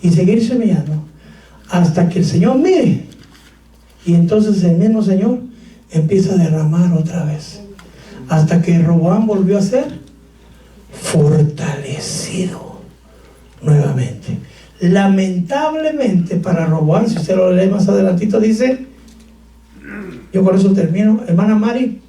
Y seguirse humillando hasta que el Señor mire. Y entonces el mismo Señor empieza a derramar otra vez. Hasta que Roboam volvió a ser fortalecido nuevamente. Lamentablemente para Roboam, si usted lo lee más adelantito, dice, yo con eso termino, hermana Mari.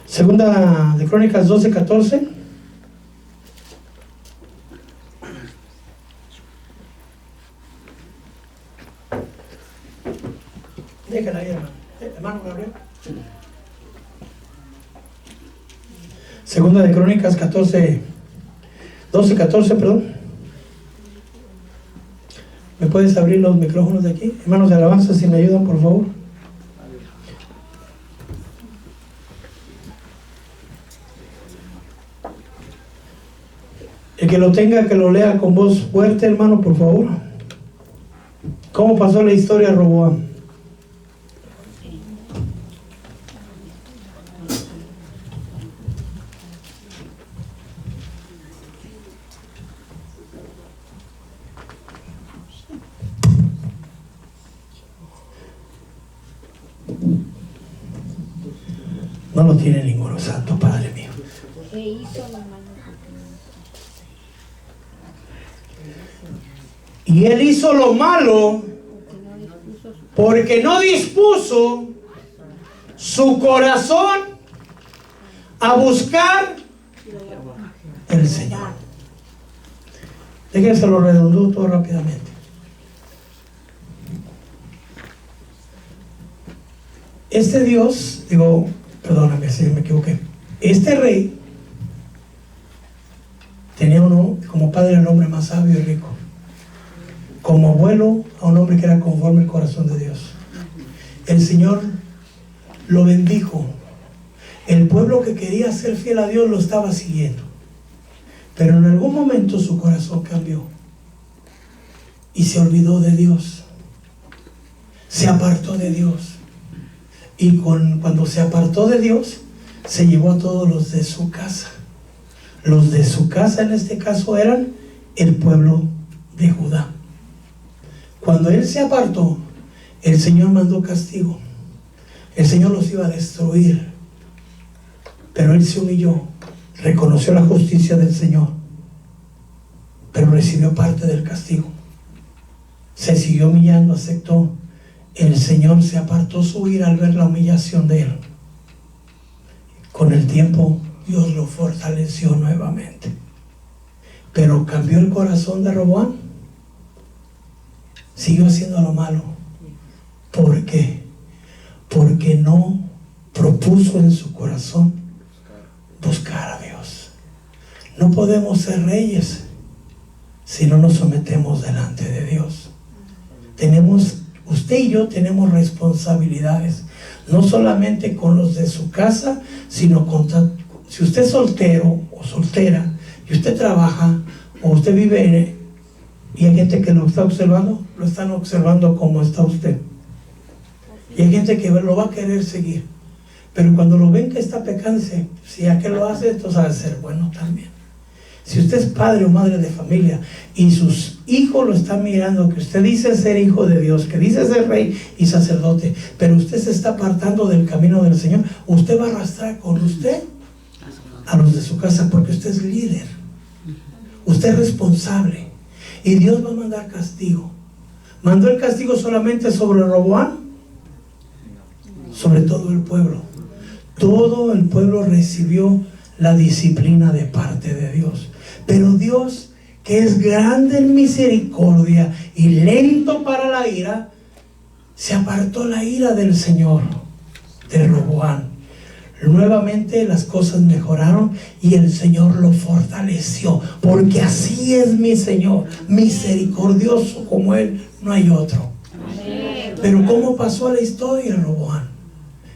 Segunda de Crónicas 12:14. Déjala ahí, hermano. Hermano Gabriel. Segunda de Crónicas 12:14, perdón. ¿Me puedes abrir los micrófonos de aquí? Hermanos de alabanza, si me ayudan, por favor. El que lo tenga, que lo lea con voz fuerte, hermano, por favor. ¿Cómo pasó la historia de Roboam? No lo tiene ninguno, santo Padre mío. ¿Qué hizo la mano? Y él hizo lo malo porque no dispuso su corazón a buscar el Señor. Déjense lo redondeo todo rápidamente. Este Dios, perdóname si me equivoqué. Este rey tenía uno como padre al hombre más sabio y rico, como abuelo a un hombre que era conforme al corazón de Dios. El Señor lo bendijo. El pueblo que quería ser fiel a Dios lo estaba siguiendo. Pero en algún momento su corazón cambió y se olvidó de Dios, se apartó de Dios. Y cuando se apartó de Dios, se llevó a todos los de su casa. Los de su casa en este caso eran el pueblo de Judá. Cuando él se apartó, el Señor mandó castigo. El Señor los iba a destruir. Pero él se humilló, reconoció la justicia del Señor, pero recibió parte del castigo. Se siguió humillando, aceptó. El Señor se apartó su ira al ver la humillación de él. Con el tiempo, Dios lo fortaleció nuevamente. Pero cambió el corazón de Roboam. Siguió haciendo lo malo. ¿Por qué? Porque no propuso en su corazón buscar a Dios. No podemos ser reyes si no nos sometemos delante de Dios. Usted y yo tenemos responsabilidades, no solamente con los de su casa, sino si usted es soltero o soltera y usted trabaja o usted vive y hay gente que lo está observando, lo están observando como está usted. Y hay gente que lo va a querer seguir. Pero cuando lo ven que está pecando, si aquel lo hace, entonces ha de ser bueno también. Si usted es padre o madre de familia y sus hijos lo están mirando, que usted dice ser hijo de Dios, que dice ser rey y sacerdote, pero usted se está apartando del camino del Señor, usted va a arrastrar con usted a los de su casa, porque usted es líder. Usted es responsable. Y Dios va a mandar castigo. ¿Mandó el castigo solamente sobre Roboam? Sobre todo el pueblo. Todo el pueblo recibió la disciplina de parte de Dios. Pero Dios, que es grande en misericordia y lento para la ira, se apartó la ira del Señor de Roboam. Nuevamente las cosas mejoraron y el Señor lo fortaleció, porque así es mi Señor, misericordioso como Él, no hay otro. Pero ¿cómo pasó la historia, Roboam?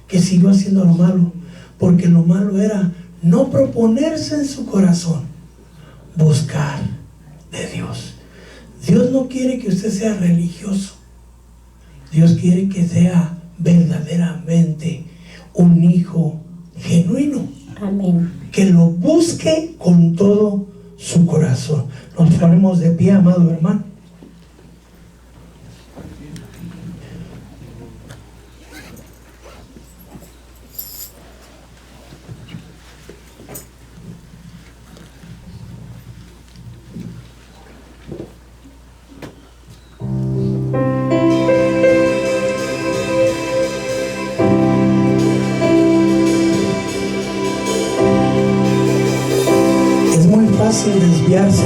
Que siguió haciendo lo malo, porque lo malo era no proponerse en su corazón buscar de Dios. Dios no quiere que usted sea religioso. Dios quiere que sea verdaderamente un hijo genuino. Amén. Que lo busque con todo su corazón. Nos ponemos de pie, amado hermano. Fácil desviarse,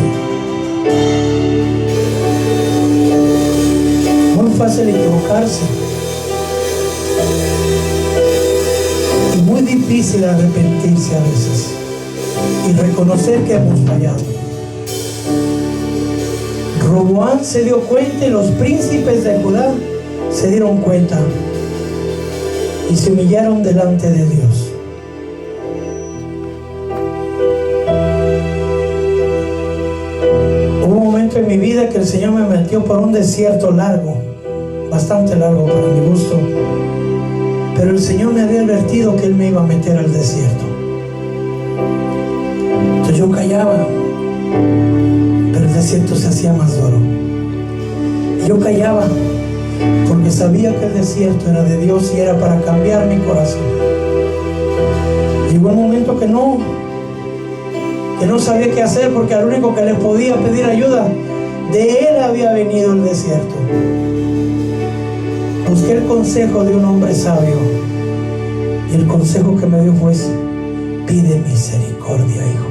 muy fácil equivocarse y muy difícil arrepentirse a veces y reconocer que hemos fallado. Roboam se dio cuenta y los príncipes de Judá se dieron cuenta y se humillaron delante de Dios. En mi vida que el Señor me metió por un desierto largo, bastante largo para mi gusto, pero el Señor me había advertido que Él me iba a meter al desierto. Entonces yo callaba, pero el desierto se hacía más duro. Y yo callaba porque sabía que el desierto era de Dios y era para cambiar mi corazón. Llegó un momento que no sabía qué hacer, porque al único que le podía pedir ayuda, de Él había venido el desierto. Busqué el consejo de un hombre sabio y el consejo que me dio fue: pide misericordia, hijo.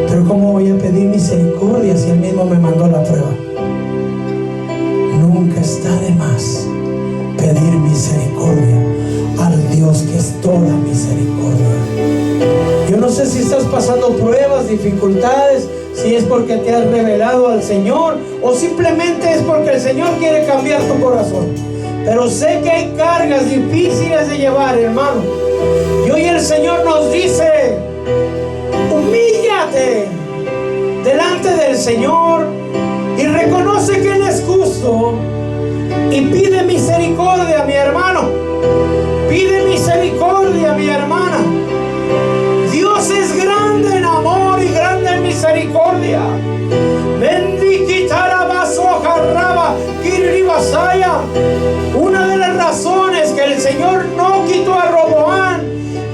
Pero ¿cómo voy a pedir misericordia si Él mismo me mandó la prueba? Nunca está de más pedir misericordia al Dios que es toda misericordia. Yo no sé si estás pasando pruebas, dificultades, si es porque te has revelado al Señor o simplemente es porque el Señor quiere cambiar tu corazón. Pero sé que hay cargas difíciles de llevar, hermano. Y hoy el Señor nos dice: Humíllate delante del Señor y reconoce que Él es justo y pide misericordia, mi hermano. Pide misericordia, mi hermana. Dios es grande en amor y grande en misericordia. Una de las razones que el Señor no quitó a Roboam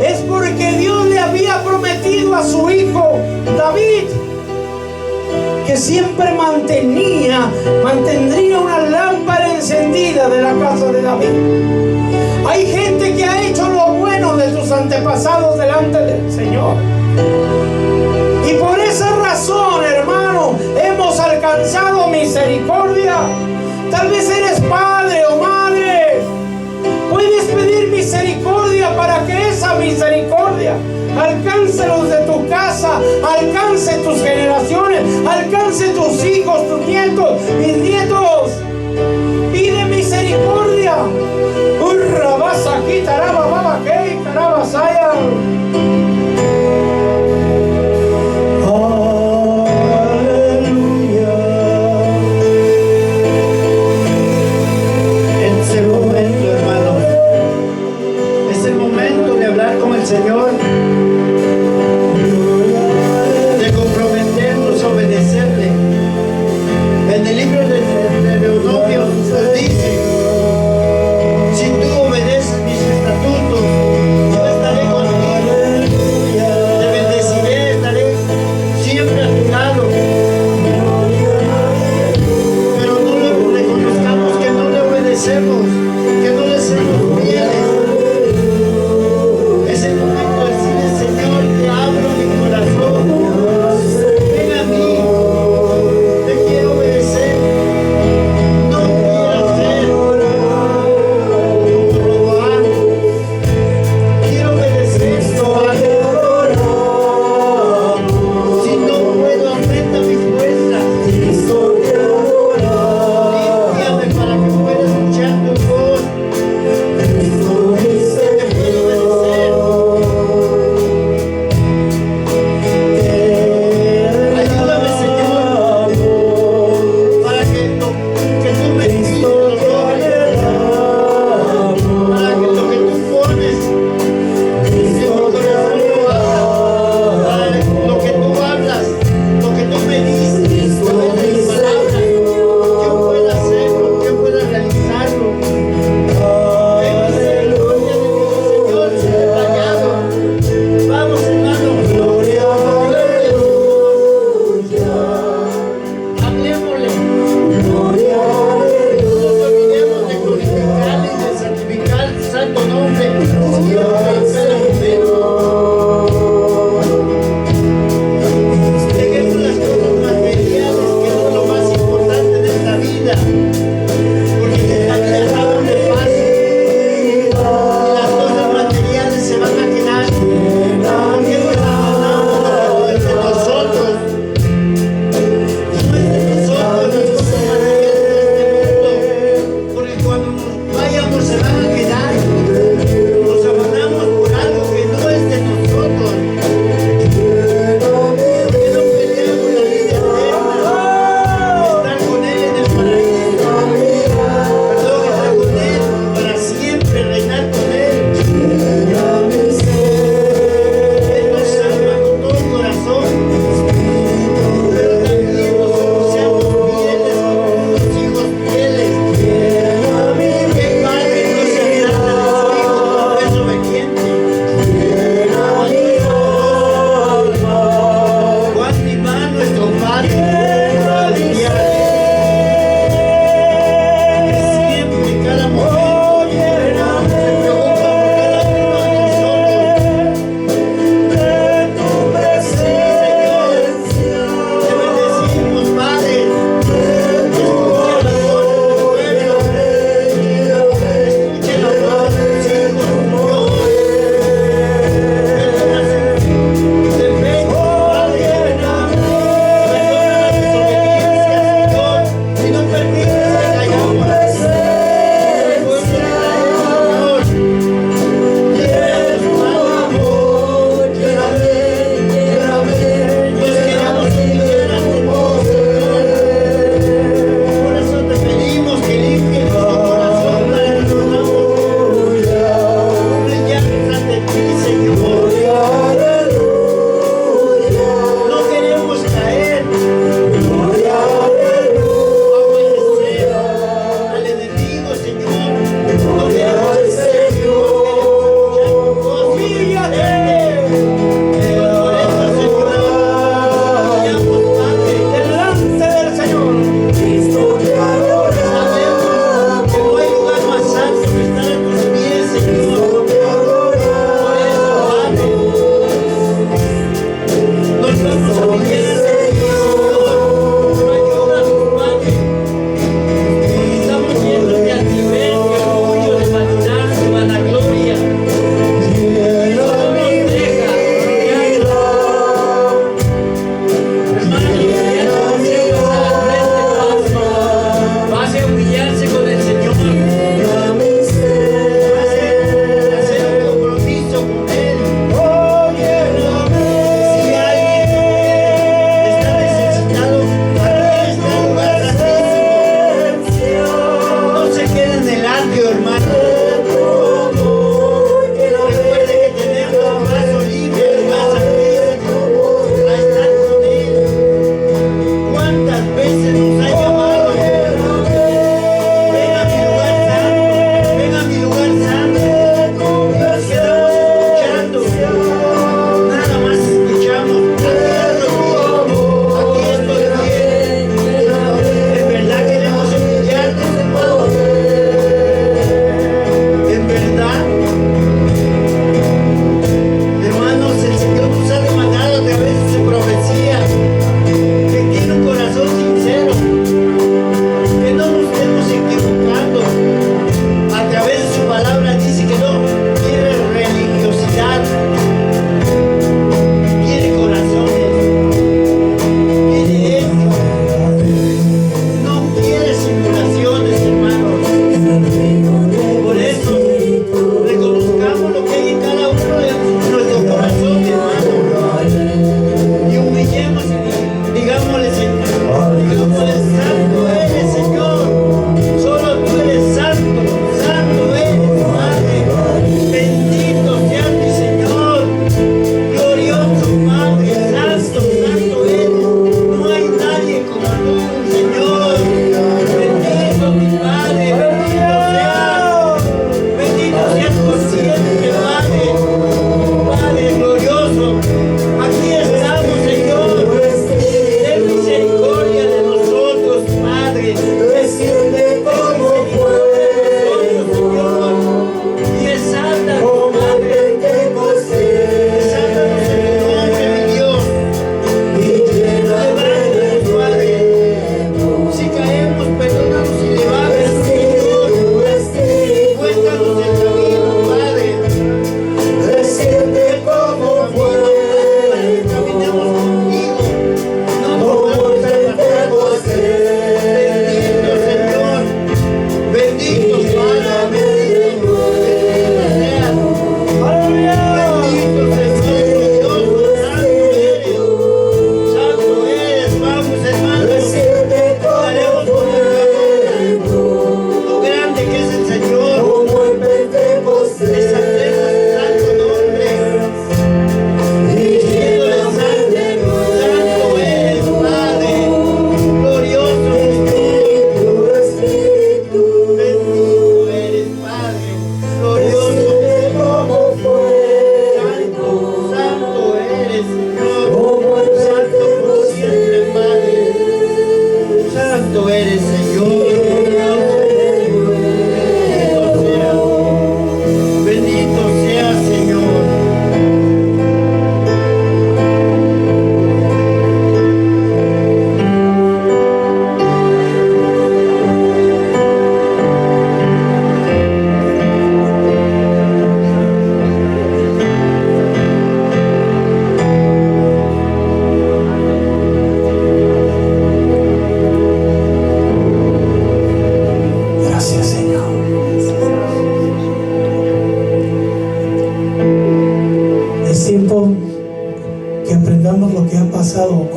es porque Dios le había prometido a su hijo David que siempre mantendría una lámpara encendida de la casa de David. Hay gente que ha hecho lo bueno de sus antepasados delante del Señor. Y por esa razón, hermano, hemos alcanzado misericordia. Tal vez eres padre o madre. Puedes pedir misericordia para que esa misericordia alcance los de tu casa, alcance tus generaciones, alcance tus hijos, tus nietos, mis nietos. Pide misericordia. Urra, vas aquí, taraba, baba, que, taraba, saya. Señor, de comprometernos a obedecerle. En el libro de Deuteronomio nos dice: si tú obedeces mis estatutos, yo estaré contigo, te bendeciré, estaré siempre a tu lado. Pero no le reconozcamos que no le obedecemos, que no le somos fieles. Para que puedas escuchar tu voz.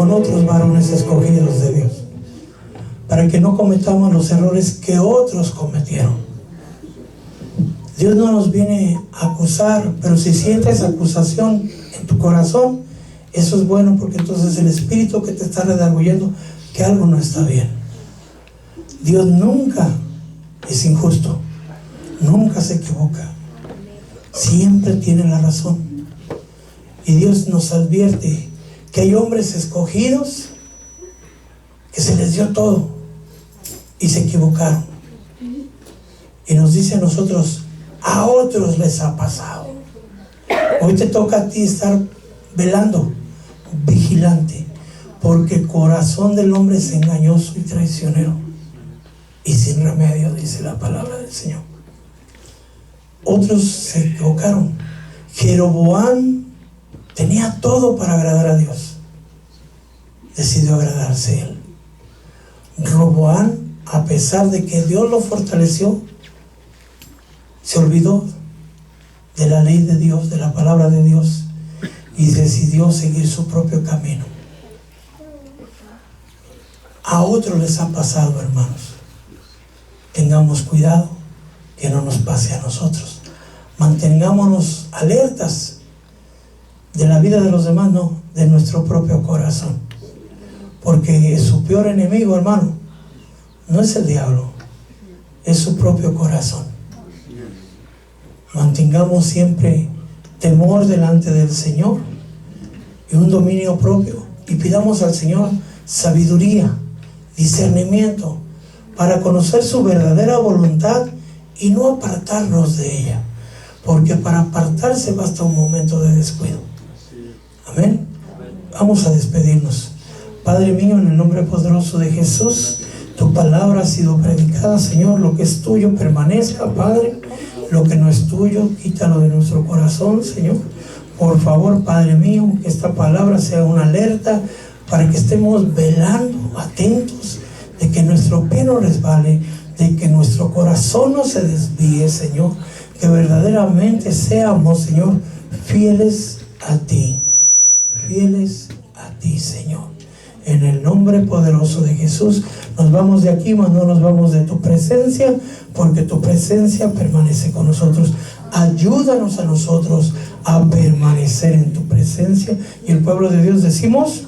con otros varones escogidos de Dios, para que no cometamos los errores que otros cometieron. Dios no nos viene a acusar, pero si sientes acusación en tu corazón, eso es bueno, porque entonces el espíritu que te está redarguyendo que algo no está bien. Dios nunca es injusto, nunca se equivoca, siempre tiene la razón. Y Dios nos advierte que hay hombres escogidos que se les dio todo y se equivocaron. Y nos dice a nosotros, a otros les ha pasado. Hoy te toca a ti estar velando, vigilante, porque el corazón del hombre es engañoso y traicionero y sin remedio, dice la palabra del Señor. Otros se equivocaron. Jeroboam tenía todo para agradar a Dios, decidió agradarse él. Roboam, a pesar de que Dios lo fortaleció, se olvidó de la ley de Dios, de la palabra de Dios, y decidió seguir su propio camino. A otros les ha pasado, hermanos. Tengamos cuidado que no nos pase a nosotros. Mantengámonos alertas de la vida de los demás, no, de nuestro propio corazón. Porque su peor enemigo, hermano, no es el diablo, es su propio corazón. Mantengamos siempre temor delante del Señor y un dominio propio, y pidamos al Señor sabiduría, discernimiento, para conocer su verdadera voluntad y no apartarnos de ella, porque para apartarse basta un momento de descuido. Amén. Vamos a despedirnos. Padre mío, en el nombre poderoso de Jesús, tu palabra ha sido predicada, Señor. Lo que es tuyo permanezca, Padre. Lo que no es tuyo, quítalo de nuestro corazón, Señor. Por favor, Padre mío, que esta palabra sea una alerta para que estemos velando, atentos, de que nuestro pie no resbale, de que nuestro corazón no se desvíe, Señor. Que verdaderamente seamos, Señor, fieles a ti. Fieles a ti, Señor. En el nombre poderoso de Jesús, nos vamos de aquí, mas no nos vamos de tu presencia, porque tu presencia permanece con nosotros. Ayúdanos a nosotros a permanecer en tu presencia. Y el pueblo de Dios decimos...